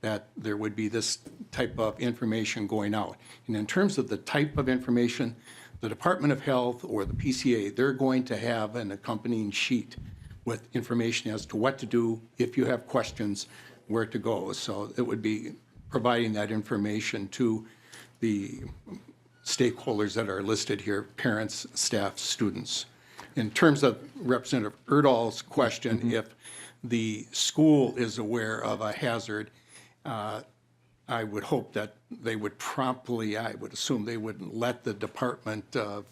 that there would be this type of information going out. And in terms of the type of information, the Department of Health or the PCA, they're going to have an accompanying sheet with information as to what to do if you have questions, where to go. So it would be providing that information to the stakeholders that are listed here, parents, staff, students. In terms of Representative Urdahl's question, if the school is aware of a hazard, I would hope that they would promptly, I would assume they would let the Department of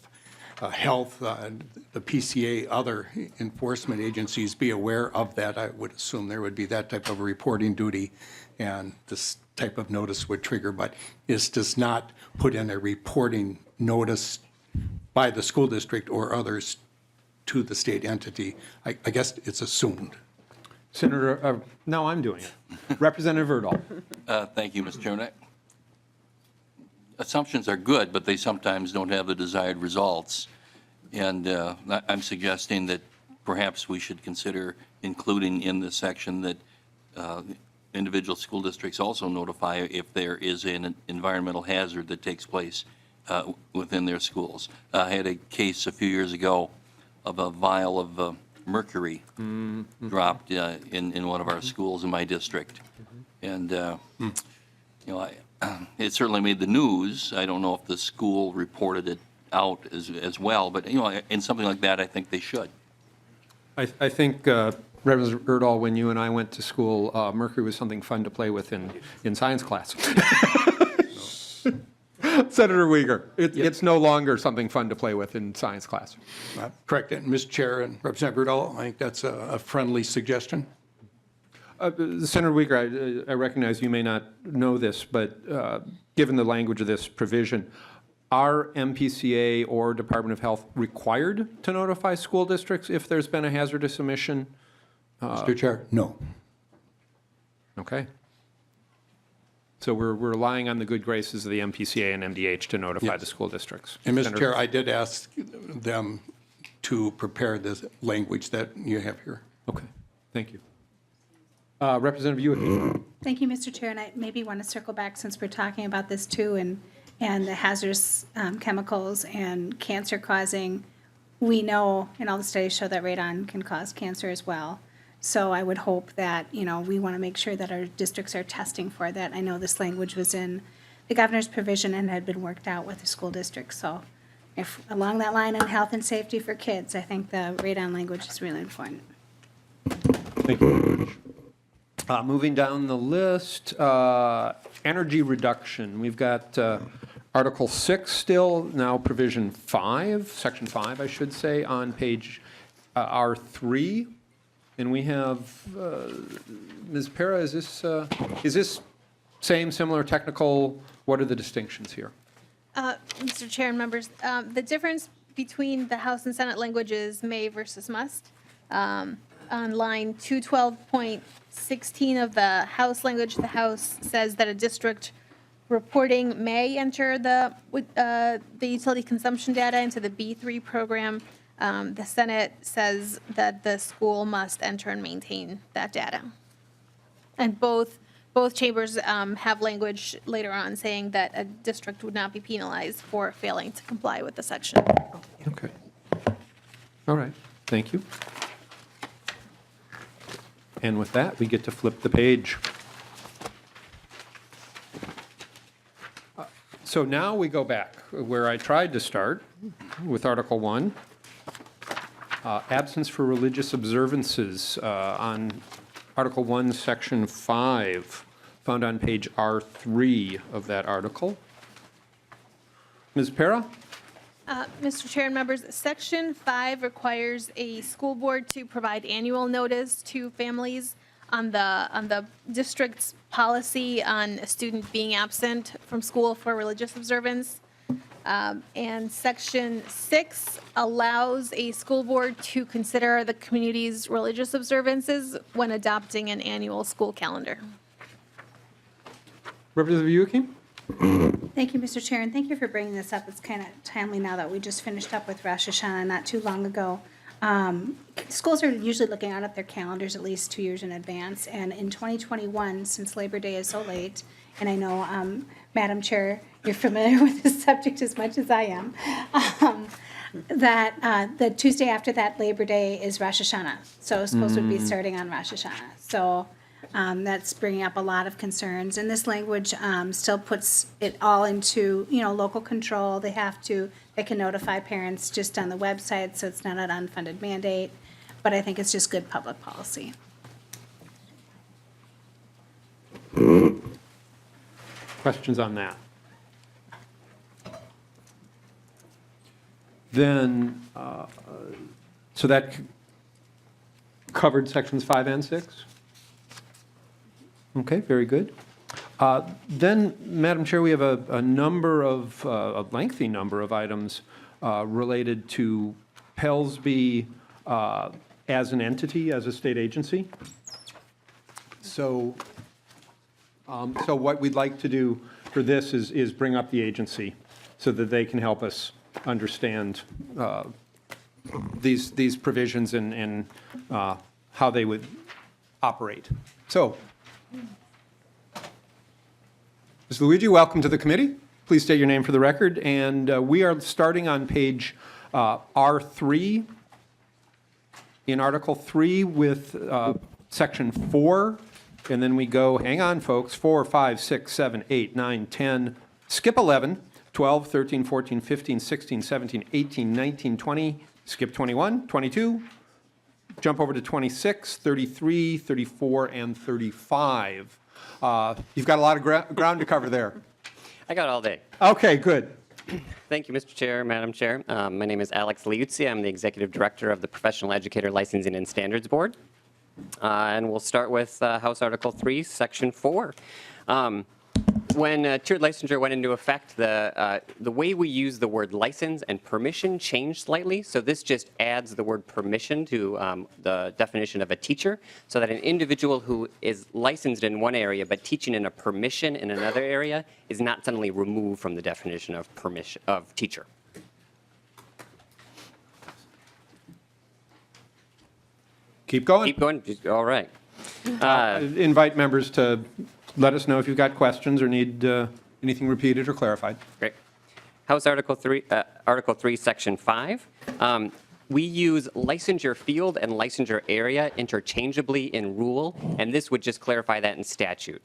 Health, the PCA, other enforcement agencies be aware of that. I would assume there would be that type of reporting duty, and this type of notice would trigger, but this does not put in a reporting notice by the school district or others to the state entity. I guess it's assumed. Senator, now I'm doing it. Representative Urdahl. Thank you, Mr. Chairman. Assumptions are good, but they sometimes don't have the desired results. And I'm suggesting that perhaps we should consider including in this section that individual school districts also notify if there is an environmental hazard that takes place within their schools. I had a case a few years ago of a vial of mercury dropped in one of our schools in my district. And, it certainly made the news. I don't know if the school reported it out as well, but, in something like that, I think they should. I think, Representative Urdahl, when you and I went to school, mercury was something fun to play with in science class. Senator Wiger, it's no longer something fun to play with in science class. Correct. And Mr. Chair and Representative Urdahl, I think that's a friendly suggestion. Senator Wiger, I recognize you may not know this, but given the language of this provision, are MPCA or Department of Health required to notify school districts if there's been a hazardous emission? Mr. Chair, no. Okay. So we're relying on the good graces of the MPCA and MDH to notify the school districts. And Mr. Senator- Chair, I did ask them to prepare this language that you have here. Okay, thank you. Representative Youakim. Thank you, Mr. Chair, and I maybe want to circle back since we're talking about this too, and the hazardous chemicals and cancer causing. We know, and all the studies show that radon can cause cancer as well. So I would hope that, we want to make sure that our districts are testing for that. I know this language was in the governor's provision and had been worked out with the school districts. So if along that line on health and safety for kids, I think the radon language is really important. Thank you very much. Moving down the list, energy reduction. We've got Article 6 still, now Provision 5, Section 5, I should say, on page R3. And we have, Ms. Para, is this same, similar, technical? What are the distinctions here? Mr. Chair and members, the difference between the House and Senate language is may versus must. On line 212.16 of the House language, the House says that a district reporting may enter the utility consumption data into the B3 program. The Senate says that the school must enter and maintain that data. And both chambers have language later on saying that a district would not be penalized for failing to comply with the section. Okay. All right, thank you. And with that, we get to flip the page. So now we go back where I tried to start with Article 1. Absence for religious observances on Article 1, Section 5, found on page R3 of that article. Ms. Para? Mr. Chair and members, Section 5 requires a school board to provide annual notice to families on the district's policy on a student being absent from school for religious observance. And Section 6 allows a school board to consider the community's religious observances when adopting an annual school calendar. Representative Youakim? Thank you, Mr. Chair, and thank you for bringing this up. It's kind of timely now that we just finished up with Rosh Hashanah not too long ago. Schools are usually looking out at their calendars at least 2 years in advance, and in 2021, since Labor Day is so late, and I know, Madam Chair, you're familiar with this subject as much as I am, that the Tuesday after that Labor Day is Rosh Hashanah, so schools would be starting on Rosh Hashanah. So that's bringing up a lot of concerns, and this language still puts it all into, local control. They can notify parents just on the website, so it's not an unfunded mandate, but I think it's just good public policy. Questions on that? Then, so that covered sections 5 and 6? Okay, very good. Then, Madam Chair, we have a lengthy number of items related to Pellsby as an entity, as a state agency. So what we'd like to do for this is bring up the agency so that they can help us understand these provisions and how they would operate. So, Ms. Luigi, welcome to the committee. Please state your name for the record. And we are starting on page R3 in Article 3 with Section 4. And then we go, hang on, folks, 4, 5, 6, 7, 8, 9, 10, skip 11, 12, 13, 14, 15, 16, 17, 18, 19, 20, skip 21, 22, jump over to 26, 33, 34, and 35. You've got a lot of ground to cover there. I got all day. Okay, good. Thank you, Mr. Chair, Madam Chair. My name is Alex Liuzzi. I'm the Executive Director of the Professional Educator Licensing and Standards Board. And we'll start with House Article 3, Section 4. When tiered licensure went into effect, the way we use the word license and permission changed slightly. So this just adds the word permission to the definition of a teacher, so that an individual who is licensed in one area but teaching in a permission in another area is not suddenly removed from the definition of permission of teacher. Keep going. Keep going. All right. Invite members to let us know if you've got questions or need anything repeated or clarified. Great. House Article 3, Section 5. We use licensure field and licensure area interchangeably in rule, and this would just clarify that in statute.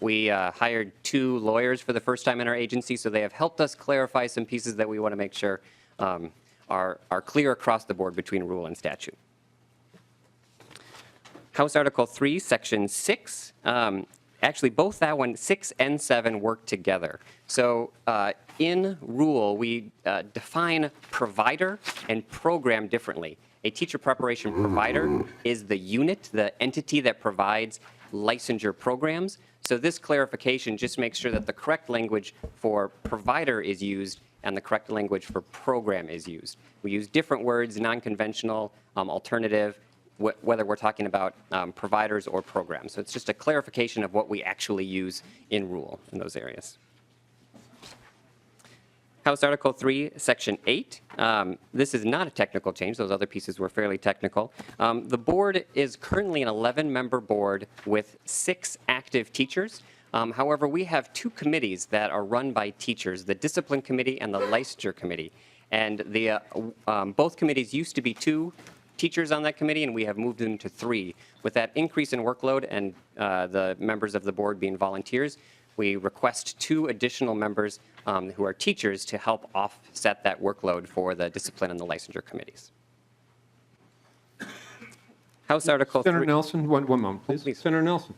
We hired 2 lawyers for the first time in our agency, so they have helped us clarify some pieces that we want to make sure are clear across the board between rule and statute. House Article 3, Section 6. Actually, both that one, 6 and 7, work together. So in rule, we define provider and program differently. A teacher preparation provider is the unit, the entity that provides licensure programs. So this clarification just makes sure that the correct language for provider is used and the correct language for program is used. We use different words, non-conventional, alternative, whether we're talking about providers or programs. So it's just a clarification of what we actually use in rule in those areas. House Article 3, Section 8. This is not a technical change. Those other pieces were fairly technical. The board is currently an 11-member board with 6 active teachers. However, we have 2 committees that are run by teachers, the Discipline Committee and the Licensure Committee. And the both committees used to be 2 teachers on that committee, and we have moved them to 3. With that increase in workload and the members of the board being volunteers, we request 2 additional members who are teachers to help offset that workload for the discipline and the licensure committees. House Article 3. Senator Nelson, one moment, please. please. Senator Nelson.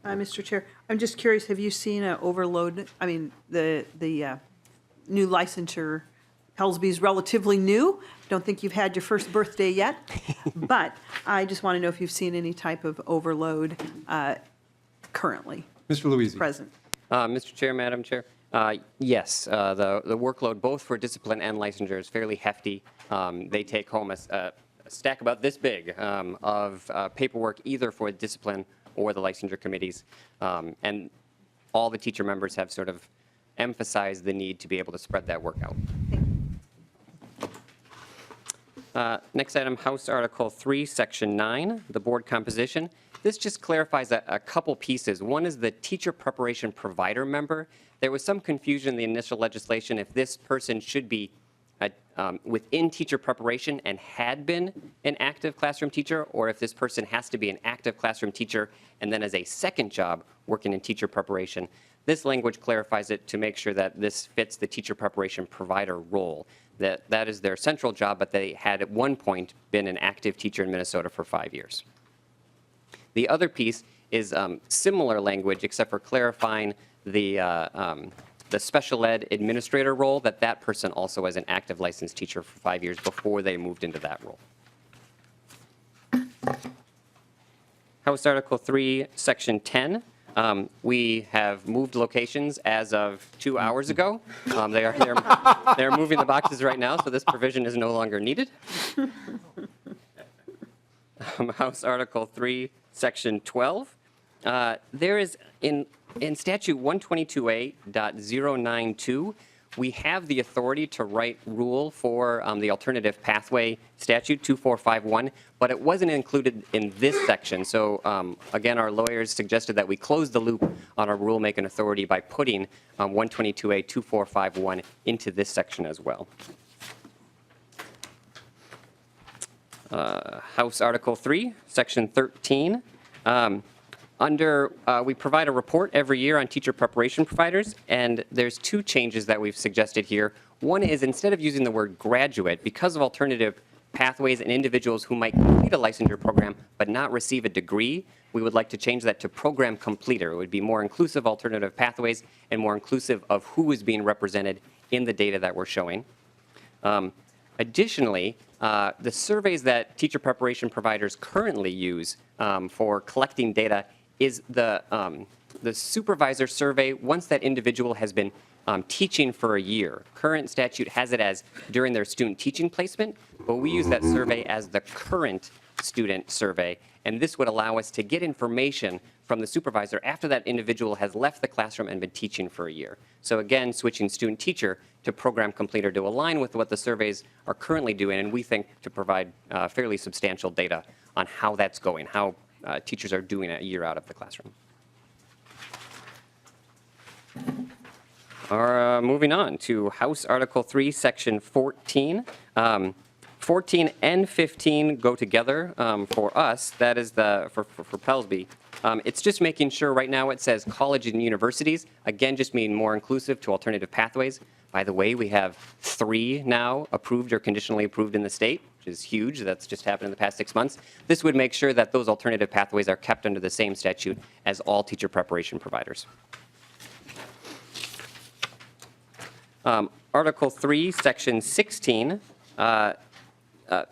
Mr. Chair, I'm just curious, have you seen an overload, I mean, the new licensure, Pellsby's relatively new. Don't think you've had your first birthday yet, but I just want to know if you've seen any type of overload currently Mr. Luisi. present. Mr. Chair, Madam Chair, yes, the workload both for discipline and licensure is fairly hefty. They take home a stack about this big of paperwork either for discipline or the licensure committees. And all the teacher members have sort of emphasized the need to be able to spread that work out. Next item, House Article 3, Section 9, the board composition. This just clarifies a couple pieces. One is the teacher preparation provider member. There was some confusion in the initial legislation if this person should be within teacher preparation and had been an active classroom teacher, or if this person has to be an active classroom teacher and then as a second job working in teacher preparation. This language clarifies it to make sure that this fits the teacher preparation provider role. That is their central job, but they had at one point been an active teacher in Minnesota for 5 years. The other piece is similar language, except for clarifying the special ed administrator role, that person also was an active licensed teacher for 5 years before they moved into that role. House Article 3, Section 10. We have moved locations as of 2 hours ago. They're moving the boxes right now, so this provision is no longer needed. House Article 3, Section 12. There is in statute 122A.092, we have the authority to write rule for the alternative pathway statute 2451, but it wasn't included in this section. So again, our lawyers suggested that we close the loop on our rulemaking authority by putting 122A.2451 into this section as well. House Article 3, Section 13. We provide a report every year on teacher preparation providers, and there's two changes that we've suggested here. One is instead of using the word graduate, because of alternative pathways and individuals who might complete a licensure program but not receive a degree, we would like to change that to program completer. It would be more inclusive alternative pathways and more inclusive of who is being represented in the data that we're showing. Additionally, the surveys that teacher preparation providers currently use for collecting data is the supervisor survey once that individual has been teaching for a year. Current statute has it as during their student teaching placement, but we use that survey as the current student survey, and this would allow us to get information from the supervisor after that individual has left the classroom and been teaching for a year. So again, switching student teacher to program completer to align with what the surveys are currently doing, and we think to provide fairly substantial data on how that's going, how teachers are doing a year out of the classroom. Moving on to House Article 3, Section 14. 14 and 15 go together for us. That is for Pellsby. It's just making sure right now it says colleges and universities. Again, just mean more inclusive to alternative pathways. By the way, we have 3 now approved or conditionally approved in the state, which is huge. That's just happened in the past 6 months. This would make sure that those alternative pathways are kept under the same statute as all teacher preparation providers. Article 3, Section 16.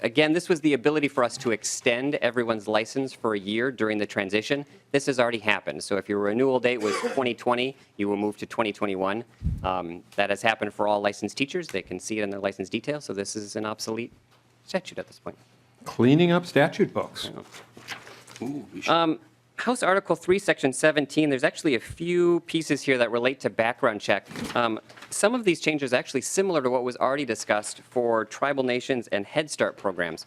Again, this was the ability for us to extend everyone's license for a year during the transition. This has already happened. So if your renewal date was 2020, you will move to 2021. That has happened for all licensed teachers. They can see it in their license detail. So this is an obsolete statute at this point. Cleaning up statute books. Ooh, we should- House Article 3, Section 17, there's actually a few pieces here that relate to background check. Some of these changes are actually similar to what was already discussed for tribal nations and Head Start programs.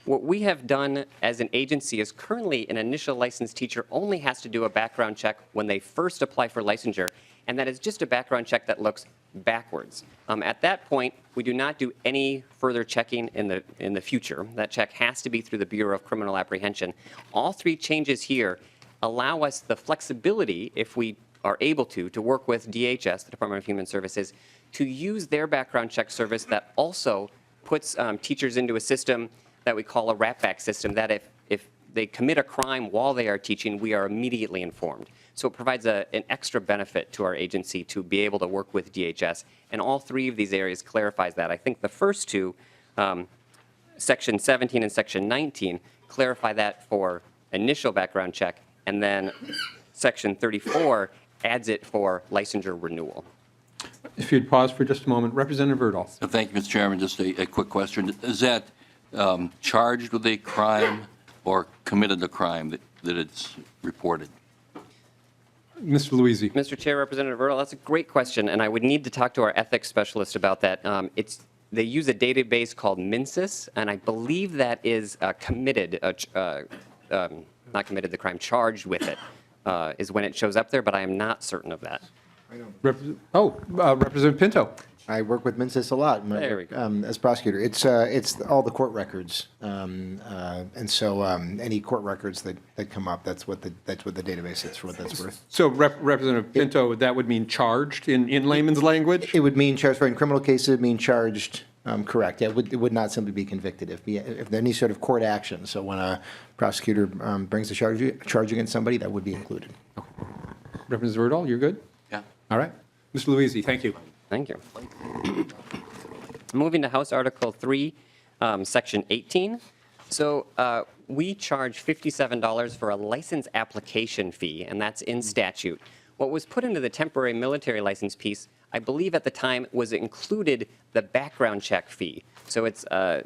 What we have done as an agency is currently an initial licensed teacher only has to do a background check when they first apply for licensure, and that is just a background check that looks backwards. At that point, we do not do any further checking in the future. That check has to be through the Bureau of Criminal Apprehension. All 3 changes here allow us the flexibility, if we are able to work with DHS, the Department of Human Services, to use their background check service that also puts teachers into a system that we call a wrap-back system, that if they commit a crime while they are teaching, we are immediately informed. So it provides an extra benefit to our agency to be able to work with DHS, and all three of these areas clarifies that. I think the first two, Section 17 and Section 19, clarify that for initial background check, and then Section 34 adds it for licensure renewal. If you'd pause for just a moment. Representative Urdahl. Thank you, Mr. Chairman. Just a quick question. Is that charged with a crime or committed a crime that it's reported? Mr. Luisi. Mr. Chair, Representative Urdahl, that's a great question, and I would need to talk to our ethics specialist about that. They use a database called MinSys, and I believe that is committed, not committed the crime, charged with it, is when it shows up there, but I am not certain of that. Representative Pinto. I work with MinSys a lot. There we go. As prosecutor. It's all the court records. And so any court records that come up, that's what the database is, for what that's worth. So Representative Pinto, that would mean charged in layman's language? It would mean charged, for in criminal cases, it would mean charged, correct. Yeah, it would not simply be convicted. If there any sort of court action, so when a prosecutor brings a charge against somebody, that would be included. Representative Urdahl, you're good? Yeah. All right. Mr. Luisi, thank you. Thank you. Moving to House Article 3, Section 18. So we charge $57 for a license application fee, and that's in statute. What was put into the temporary military license piece, I believe at the time, was included the background check fee. So it's, I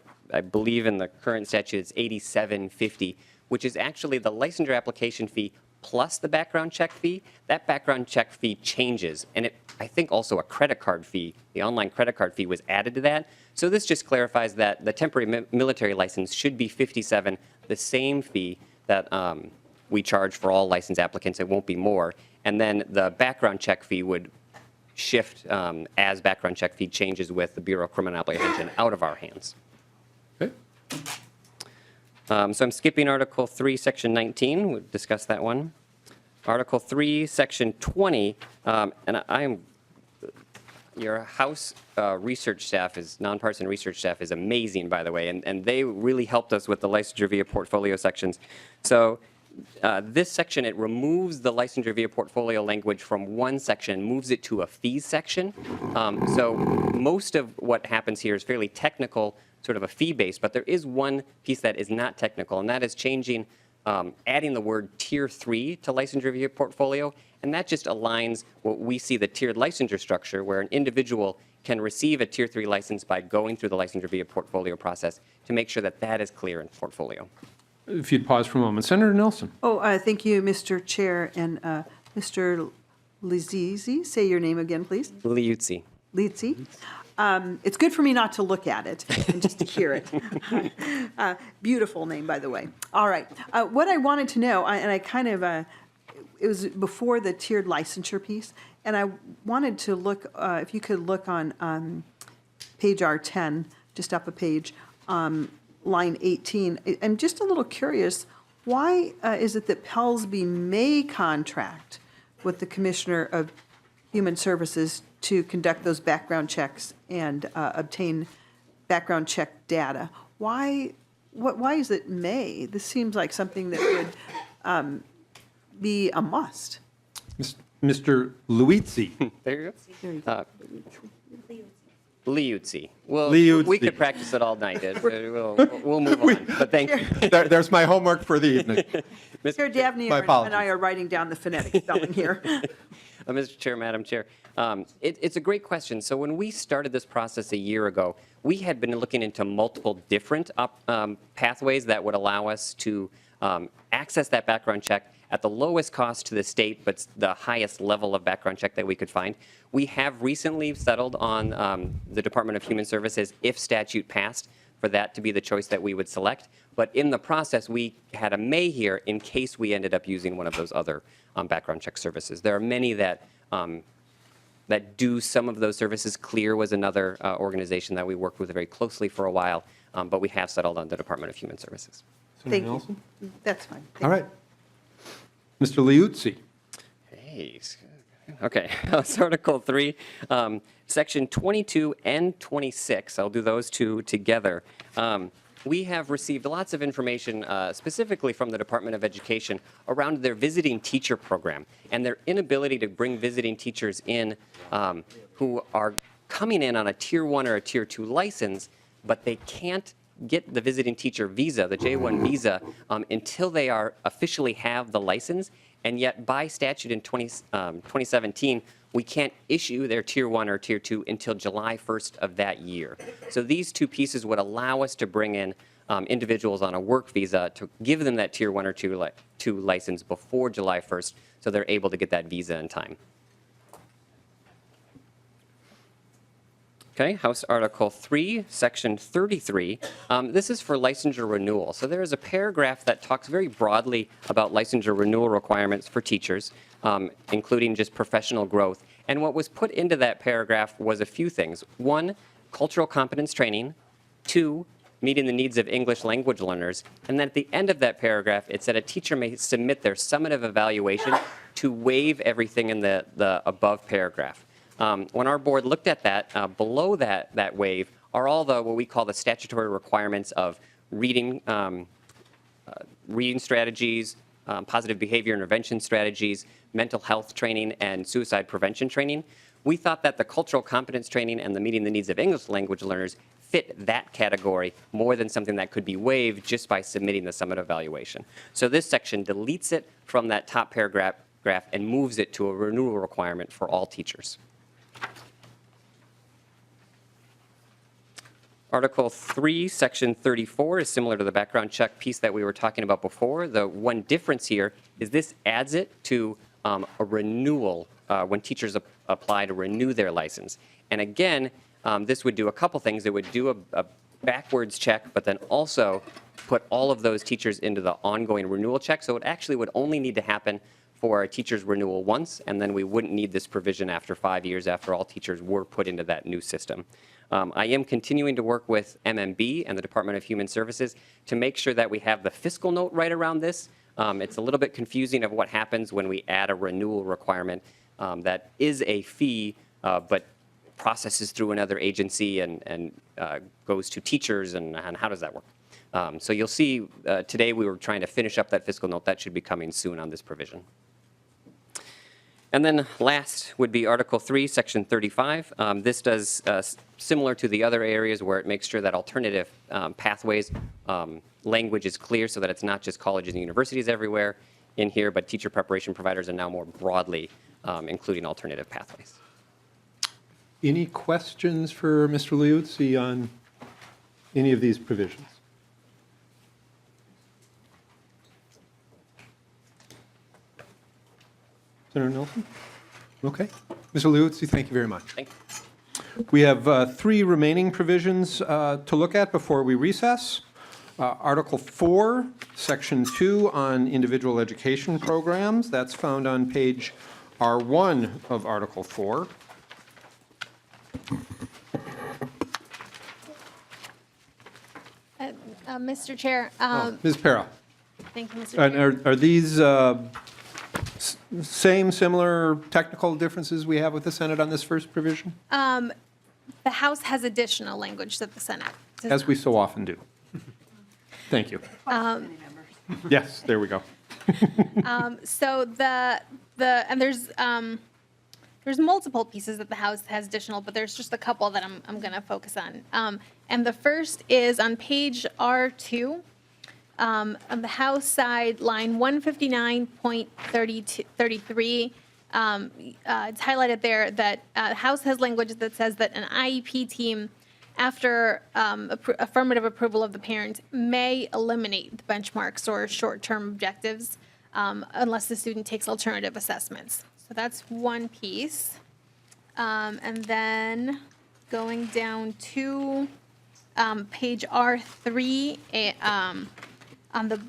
believe in the current statute, it's $87.50, which is actually the licensure application fee plus the background check fee. That background check fee changes, and I think also a credit card fee, the online credit card fee was added to that. So this just clarifies that the temporary military license should be $57, the same fee that we charge for all license applicants. It won't be more. And then the background check fee would shift as background check fee changes with the Bureau of Criminal Apprehension out of our hands. Okay. So I'm skipping Article 3, Section 19. We'll discuss that one. Article 3, Section 20, and your House research staff nonpartisan research staff is amazing, by the way, and they really helped us with the licensure via portfolio sections. So this section, it removes the licensure via portfolio language from one section, moves it to a fees section. So most of what happens here is fairly technical, sort of a fee-based, but there is one piece that is not technical, and that is changing, adding the word Tier 3 to licensure via portfolio, and that just aligns what we see the tiered licensure structure, where an individual can receive a Tier 3 license by going through the licensure via portfolio process to make sure that that is clear in portfolio. If you'd pause for a moment. Senator Nelson. Thank you, Mr. Chair, and Mr. Lizizi, say your name again, please. Liuzzi. Lizi. It's good for me not to look at it and just to hear it. Beautiful name, by the way. All right. What I wanted to know, and I kind of, it was before the tiered licensure piece, and I wanted to look, if you could look on page R10, just up a page, line 18. I'm just a little curious, why is it that Pelsby may contract with the Commissioner of Human Services to conduct those background checks and obtain background check data? Why is it may? This seems like something that would be a must. Mr. Luizzi. There you go. Liuzzi. Well, Liuzzi. we could practice it all night. We'll move on, but thank you. There's my homework for the evening. Mr. Davnie My and apologies. I are writing down the phonetic spelling here. Mr. Chair, Madam Chair, it's a great question. So when we started this process a year ago, we had been looking into multiple different pathways that would allow us to access that background check at the lowest cost to the state, but the highest level of background check that we could find. We have recently settled on the Department of Human Services, if statute passed, for that to be the choice that we would select. But in the process, we had a may here in case we ended up using one of those other background check services. There are many that that do some of those services. CLEAR was another organization that we worked with very closely for a while, but we have settled on the Department of Human Services. Thank you. That's fine. Thank All right. Mr. Liuzzi. Hey, okay, that's Article 3, Section 22 and 26. I'll do those two together. we have received lots of information specifically from the Department of Education around their visiting teacher program and their inability to bring visiting teachers in who are coming in on a Tier 1 or a Tier 2 license, but they can't get the visiting teacher visa, the J1 visa, until they are officially have the license. And yet by statute in 2017, we can't issue their Tier 1 or Tier 2 until July 1st of that year. So these two pieces would allow us to bring in individuals on a work visa to give them that Tier 1 or 2 license before July 1st so they're able to get that visa in time. Okay, House Article 3, Section 33. This is for licensure renewal. So there is a paragraph that talks very broadly about licensure renewal requirements for teachers, including just professional growth. And what was put into that paragraph was a few things. 1, cultural competence training. 2, meeting the needs of English language learners. And then at the end of that paragraph, it said a teacher may submit their summative evaluation to waive everything in the above paragraph. When our board looked at that, below that waive are all the what we call the statutory requirements of reading strategies, positive behavior intervention strategies, mental health training, and suicide prevention training. We thought that the cultural competence training and the meeting the needs of English language learners fit that category more than something that could be waived just by submitting the summative evaluation. So this section deletes it from that top paragraph and moves it to a renewal requirement for all teachers. Article 3, Section 34 is similar to the background check piece that we were talking about before. The one difference here is this adds it to a renewal when teachers apply to renew their license. And again, this would do a couple things. It would do a backwards check, but then also put all of those teachers into the ongoing renewal check. So it actually would only need to happen for a teacher's renewal once, and then we wouldn't need this provision after 5 years after all teachers were put into that new system. I am continuing to work with MMB and the Department of Human Services to make sure that we have the fiscal note right around this. It's a little bit confusing of what happens when we add a renewal requirement that is a fee, but processes through another agency and goes to teachers, and how does that work? So you'll see today we were trying to finish up that fiscal note. That should be coming soon on this provision. And then last would be Article 3, Section 35. This does similar to the other areas where it makes sure that alternative pathways language is clear so that it's not just colleges and universities everywhere in here, but teacher preparation providers are now more broadly including alternative pathways. Any questions for Mr. Liuzzi on any of these provisions? Senator Nelson? Okay. Mr. Liuzzi, thank you very much. Thank you. We have 3 remaining provisions to look at before we recess. Article 4, Section 2 on individual education programs. That's found on page R1 of Article 4. Mr. Chair, Ms. Para. thank you, Mr. Chair. And are these same, similar technical differences we have with the Senate on this first provision? The House has additional language that the Senate does As not. we so often do. Thank you. Yes, there we go. So and there's multiple pieces that the House has additional, but there's just a couple that I'm going to focus on. And the first is on page R2, on the House side, line 159.33. It's highlighted there that the House has language that says that an IEP team, after affirmative approval of the parent, may eliminate the benchmarks or short-term objectives unless the student takes alternative assessments. So that's one piece. And then going down to page R3, on the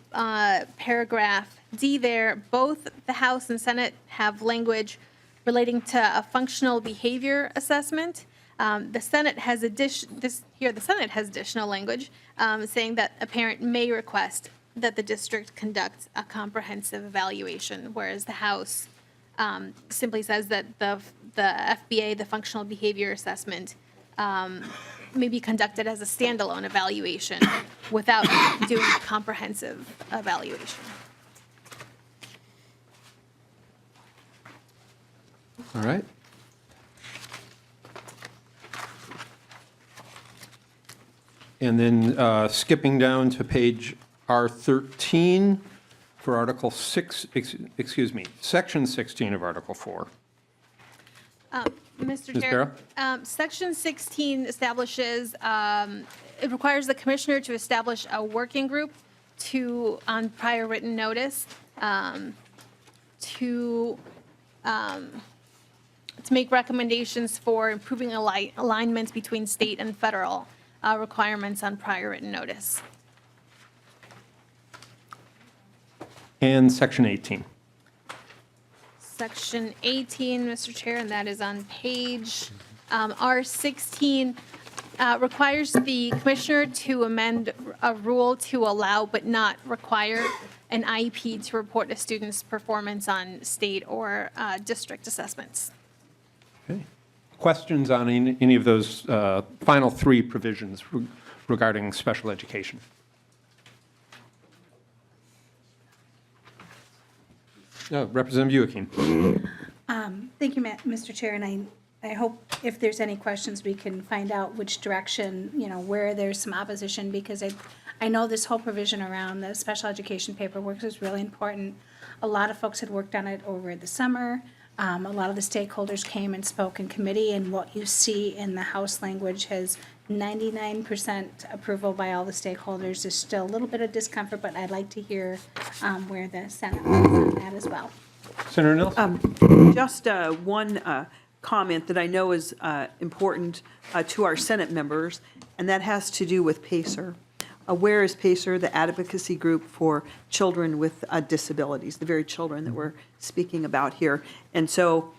paragraph D there, both the House and Senate have language relating to a functional behavior assessment. The Senate has additional language saying that a parent may request that the district conduct a comprehensive evaluation, whereas the House simply says that the FBA, the functional behavior assessment, maybe conducted as a standalone evaluation without doing a comprehensive evaluation. All right. And then skipping down to page R13 for Article 6, excuse me, Section 16 of Article 4. Mr. Ms. Chair, Section 16 establishes, it requires the commissioner to establish a working group on prior written notice, to make recommendations for improving alignments between state and federal requirements on prior written notice. And Section 18. Section 18, Mr. Chair, and that is on page R16, requires the commissioner to amend a rule to allow but not require an IEP to report a student's performance on state or district assessments. Okay. Questions on any of those final three provisions regarding special education? Representative Youakim. Thank you, Mr. Chair, and I hope if there's any questions, we can find out which direction, where there's some opposition, because I know this whole provision around the special education paperwork is really important. A lot of folks had worked on it over the summer. A lot of the stakeholders came and spoke in committee, and what you see in the House language has 99% approval by all the stakeholders. There's still a little bit of discomfort, but I'd like to hear where the Senate is on that as well. Senator Nelson? Just one comment that I know is important to our Senate members, and that has to do with PACER. Where is PACER, the advocacy group for children with disabilities, the very children that we're speaking about here? And so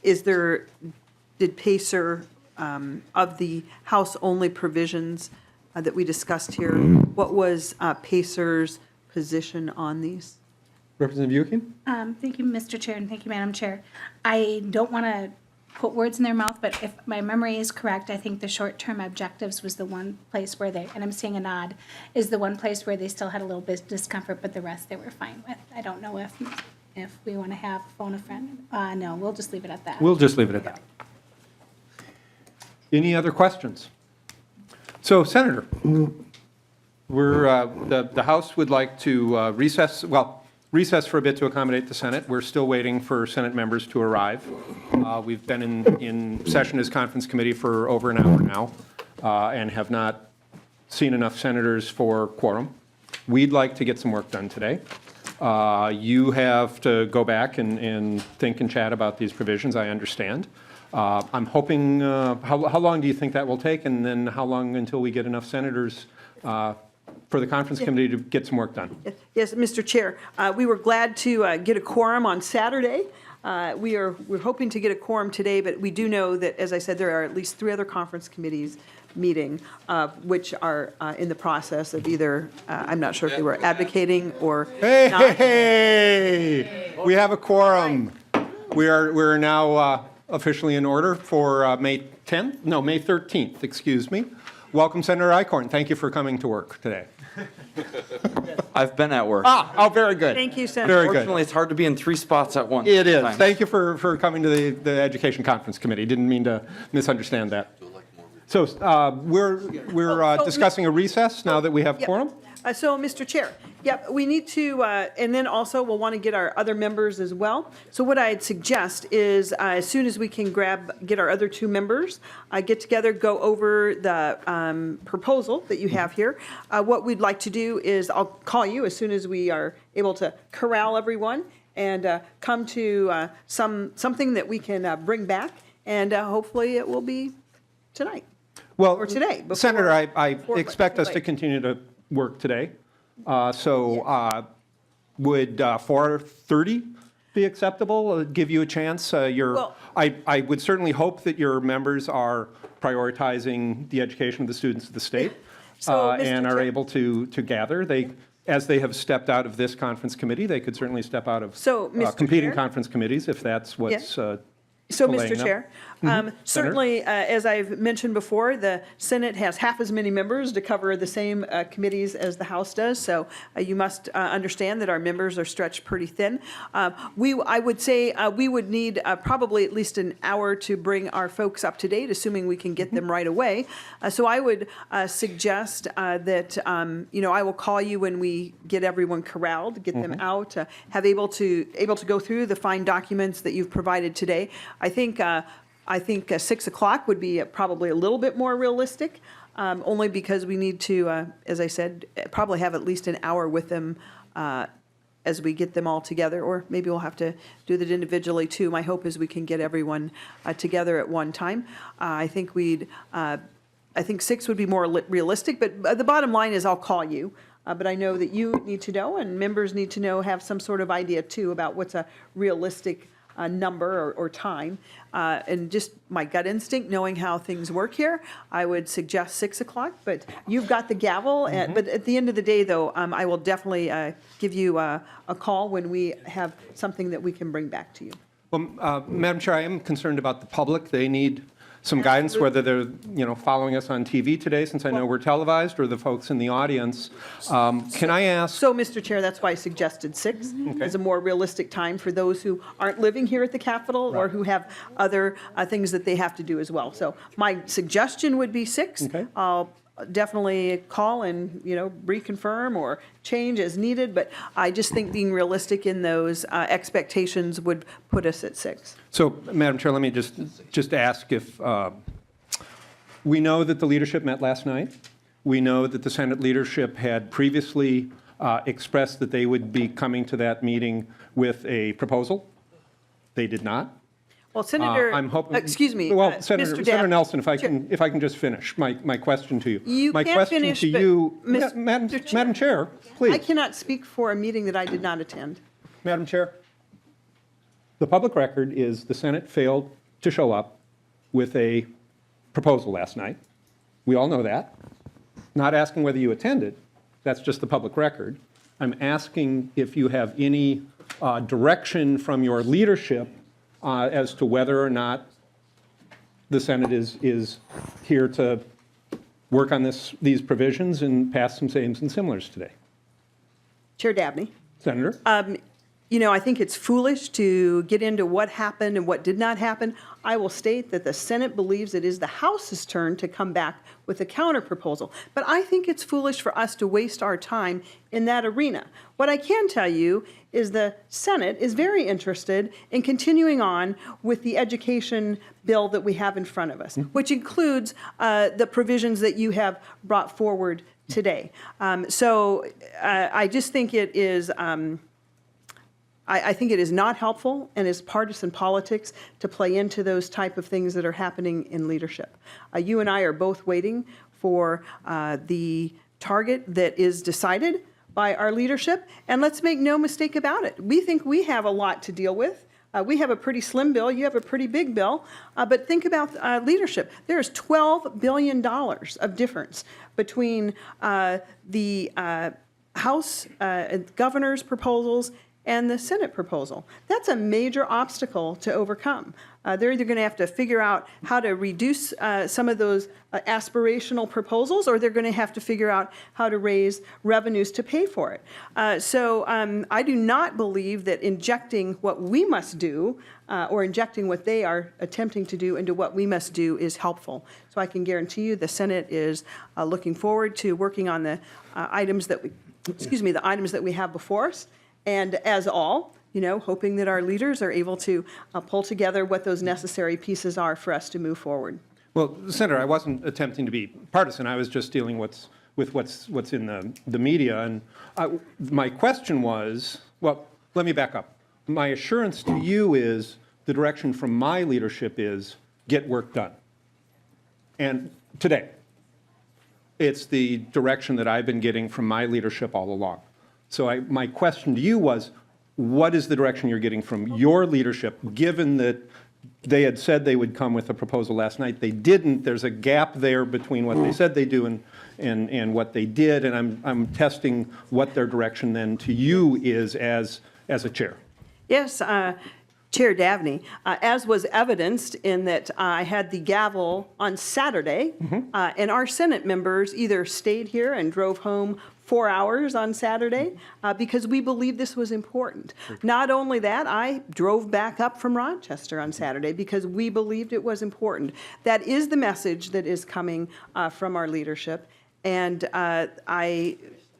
did PACER, of the House-only provisions that we discussed here, what was PACER's position on these? Representative Youakim? Thank you, Mr. Chair, and thank you, Madam Chair. I don't want to put words in their mouth, but if my memory is correct, I think the short-term objectives was the one place where they, and I'm seeing a nod, is the one place where they still had a little bit of discomfort, but the rest they were fine with. I don't know if we want to have phone a friend. No, we'll just leave it at that. We'll just leave it at that. Any other questions? So, Senator, the House would like to recess for a bit to accommodate the Senate. We're still waiting for Senate members to arrive. We've been in session as conference committee for over an hour now and have not seen enough senators for quorum. We'd like to get some work done today. You have to go back and think and chat about these provisions, I understand. I'm hoping, how long do you think that will take? And then how long until we get enough senators for the conference committee to get some work done? Yes, Mr. Chair, we were glad to get a quorum on Saturday. We're hoping to get a quorum today, but we do know that, as I said, there are at least 3 other conference committees meeting, which are in the process of either, I'm not sure if they were advocating or not. Hey, we have a quorum. We're now officially in order for May 13th, excuse me. Welcome, Senator Eichorn. Thank you for coming to work today. I've been at work. Oh, very good. Thank you, Senator. Very good. Fortunately, it's hard to be in 3 spots at once. It is. Sometimes. Thank you for coming to the Education Conference Committee. Didn't mean to misunderstand that. So we're discussing a recess now that we have quorum? So, Mr. Chair, we need to, and then also we'll want to get our other members as well. So what I'd suggest is as soon as we can get our other 2 members, get together, go over the proposal that you have here. What we'd like to do is I'll call you as soon as we are able to corral everyone and come to something that we can bring back, and hopefully it will be tonight. Well, or today. Senator, I expect us to continue to work today. Would 4:30 be acceptable? Give you a chance? I would certainly hope that your members are prioritizing the education of the students of the state and are able to gather. As they have stepped out of this conference committee, they could certainly step out of competing conference committees if that's what's So, delaying Mr. them. Chair, certainly, as I've mentioned before, the Senate has half as many members to cover the same committees as the House does, so you must understand that our members are stretched pretty thin. I would say we would need probably at least an hour to bring our folks up to date, assuming we can get them right away. So I would suggest that, I will call you when we get everyone corralled, get them out, able to go through the fine documents that you've provided today. I think 6 o'clock would be probably a little bit more realistic, only because we need to, as I said, probably have at least an hour with them as we get them all together, or maybe we'll have to do that individually too. My hope is we can get everyone together at one time. I think 6 would be more realistic, but the bottom line is I'll call you. But I know that you need to know, and members need to know, have some sort of idea too about what's a realistic number or time. And just my gut instinct, knowing how things work here, I would suggest 6 o'clock, but you've got the gavel. But at the end of the day, though, I will definitely give you a call when we have something that we can bring back to you. Well, Madam Chair, I am concerned about the public. They need some guidance, whether they're, following us on TV today, since I know we're televised, or the folks in the audience. Can I ask? So, Mr. Chair, that's why I suggested 6 as a more realistic time for those who aren't living here at the Capitol or who have other things that they have to do as well. So my suggestion would be 6. Okay. I'll definitely call and, reconfirm or change as needed, but I just think being realistic in those expectations would put us at 6. So, Madam Chair, let me just ask if, we know that the leadership met last night. We know that the Senate leadership had previously expressed that they would be coming to that meeting with a proposal. They did not. Well, Senator, I'm hoping. excuse me, Well, Senator Davnie. Nelson, if I can just finish my question to you. You My can't question finish, to but you, Mr. Madam Chair, please. I cannot speak for a meeting that I did not attend. Madam Chair, the public record is the Senate failed to show up with a proposal last night. We all know that. Not asking whether you attended, that's just the public record. I'm asking if you have any direction from your leadership as to whether or not the Senate is here to work on these provisions and pass some sames and similars today. Chair Dabney. Senator? I think it's foolish to get into what happened and what did not happen. I will state that the Senate believes it is the House's turn to come back with a counter proposal. But I think it's foolish for us to waste our time in that arena. What I can tell you is the Senate is very interested in continuing on with the education bill that we have in front of us, which includes the provisions that you have brought forward today. I just think it is. I think it is not helpful and is partisan politics to play into those type of things that are happening in leadership. You and I are both waiting for the target that is decided by our leadership, and let's make no mistake about it. We think we have a lot to deal with. We have a pretty slim bill. You have a pretty big bill. But think about leadership. There is $12 billion of difference between the House governor's proposals and the Senate proposal. That's a major obstacle to overcome. They're either going to have to figure out how to reduce some of those aspirational proposals, or they're going to have to figure out how to raise revenues to pay for it. I do not believe that injecting what we must do or injecting what they are attempting to do into what we must do is helpful. So I can guarantee you the Senate is looking forward to working on the items that we have before us. And as all, hoping that our leaders are able to pull together what those necessary pieces are for us to move forward. Well, Senator, I wasn't attempting to be partisan. I was just dealing with what's in the media. And my question was, well, let me back up. My assurance to you is the direction from my leadership is get work done. And today, it's the direction that I've been getting from my leadership all along. So my question to you was, what is the direction you're getting from your leadership, given that they had said they would come with a proposal last night? They didn't. There's a gap there between what they said they do and what they did, and I'm testing what their direction then to you is as a chair. Yes, Chair Davnie, as was evidenced in that I had the gavel on Saturday, and our Senate members either stayed here and drove home 4 hours on Saturday because we believed this was important. Not only that, I drove back up from Rochester on Saturday because we believed it was important. That is the message that is coming from our leadership, and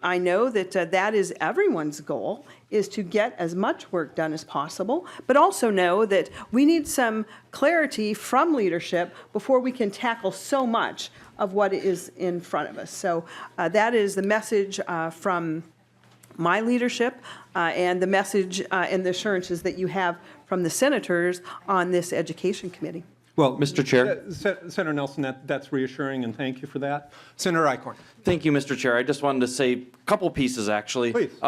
I know that that is everyone's goal, is to get as much work done as possible, but also know that we need some clarity from leadership before we can tackle so much of what is in front of us. So that is the message from my leadership and the message and the assurances that you have from the senators on this education committee. Well, Mr. Chair. Senator Nelson, that's reassuring, and thank you for that. Senator Eichorn. Thank you, Mr. Chair. I just wanted to say a couple pieces, actually. Please.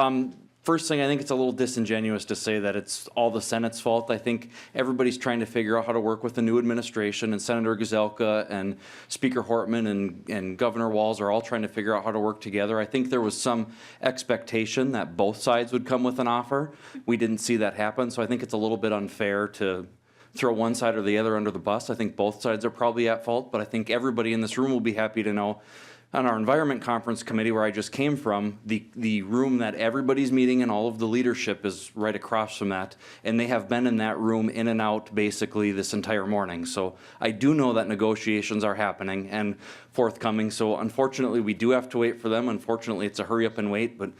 First thing, I think it's a little disingenuous to say that it's all the Senate's fault. I think everybody's trying to figure out how to work with the new administration, and Senator Gazelka and Speaker Hortman and Governor Walz are all trying to figure out how to work together. I think there was some expectation that both sides would come with an offer. We didn't see that happen, so I think it's a little bit unfair to throw one side or the other under the bus. I think both sides are probably at fault, but I think everybody in this room will be happy to know on our Environment Conference Committee, where I just came from, the room that everybody's meeting and all of the leadership is right across from that. And they have been in that room in and out basically this entire morning. So I do know that negotiations are happening and forthcoming. So unfortunately, we do have to wait for them. Unfortunately, it's a hurry up and wait, but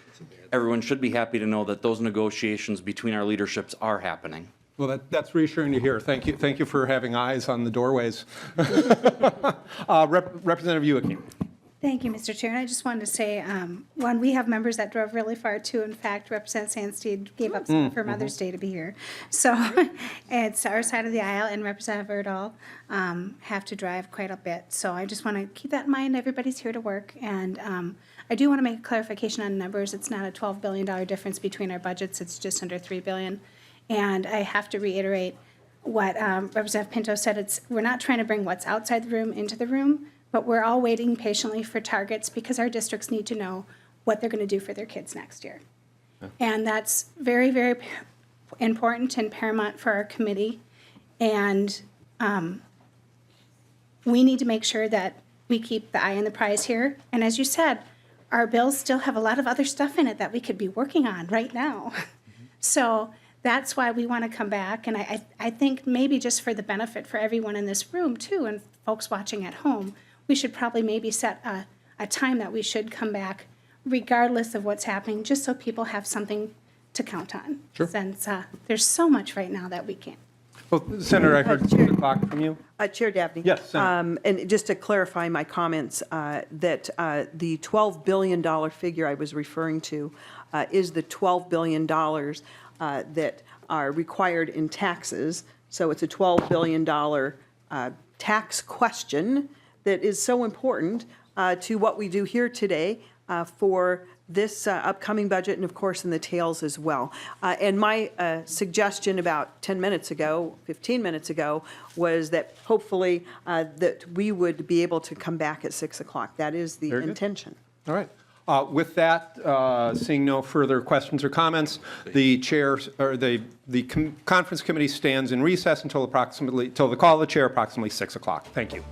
everyone should be happy to know that those negotiations between our leaderships are happening. Well, that's reassuring to hear. Thank you for having eyes on the doorways. Representative Youakim. Thank you, Mr. Chair. And I just wanted to say, one, we have members that drove really far too. In fact, Representative Sandstede gave up some for Mother's Day to be here. So it's our side of the aisle, and Representative Urdahl have to drive quite a bit. So I just want to keep that in mind. Everybody's here to work. And I do want to make a clarification on numbers. It's not a $12 billion difference between our budgets. It's just under $3 billion. And I have to reiterate what Representative Pinto said. We're not trying to bring what's outside the room into the room, but we're all waiting patiently for targets because our districts need to know what they're going to do for their kids next year. Yeah. And that's very, very important and paramount for our committee. And we need to make sure that we keep the eye on the prize here. And as you said, our bills still have a lot of other stuff in it that we could be working on right now. So that's why we want to come back. And I think maybe just for the benefit for everyone in this room too, and folks watching at home, we should probably maybe set a time that we should come back regardless of what's happening, just so people have something to count on. Sure. Since there's so much right now that we can't. Well, Senator, I heard the clock from you. Chair Davnie. Yes, Senator. And just to clarify my comments, that the $12 billion figure I was referring to is the $12 billion that are required in taxes. So it's a $12 billion tax question that is so important to what we do here today for this upcoming budget and, of course, in the tails as well. And my suggestion about 10 minutes ago, 15 minutes ago, was that hopefully that we would be able to come back at 6 o'clock. That is the intention. All right. With that, seeing no further questions or comments, the chair or the conference committee stands in recess until the call of the chair, approximately 6 o'clock. Thank you.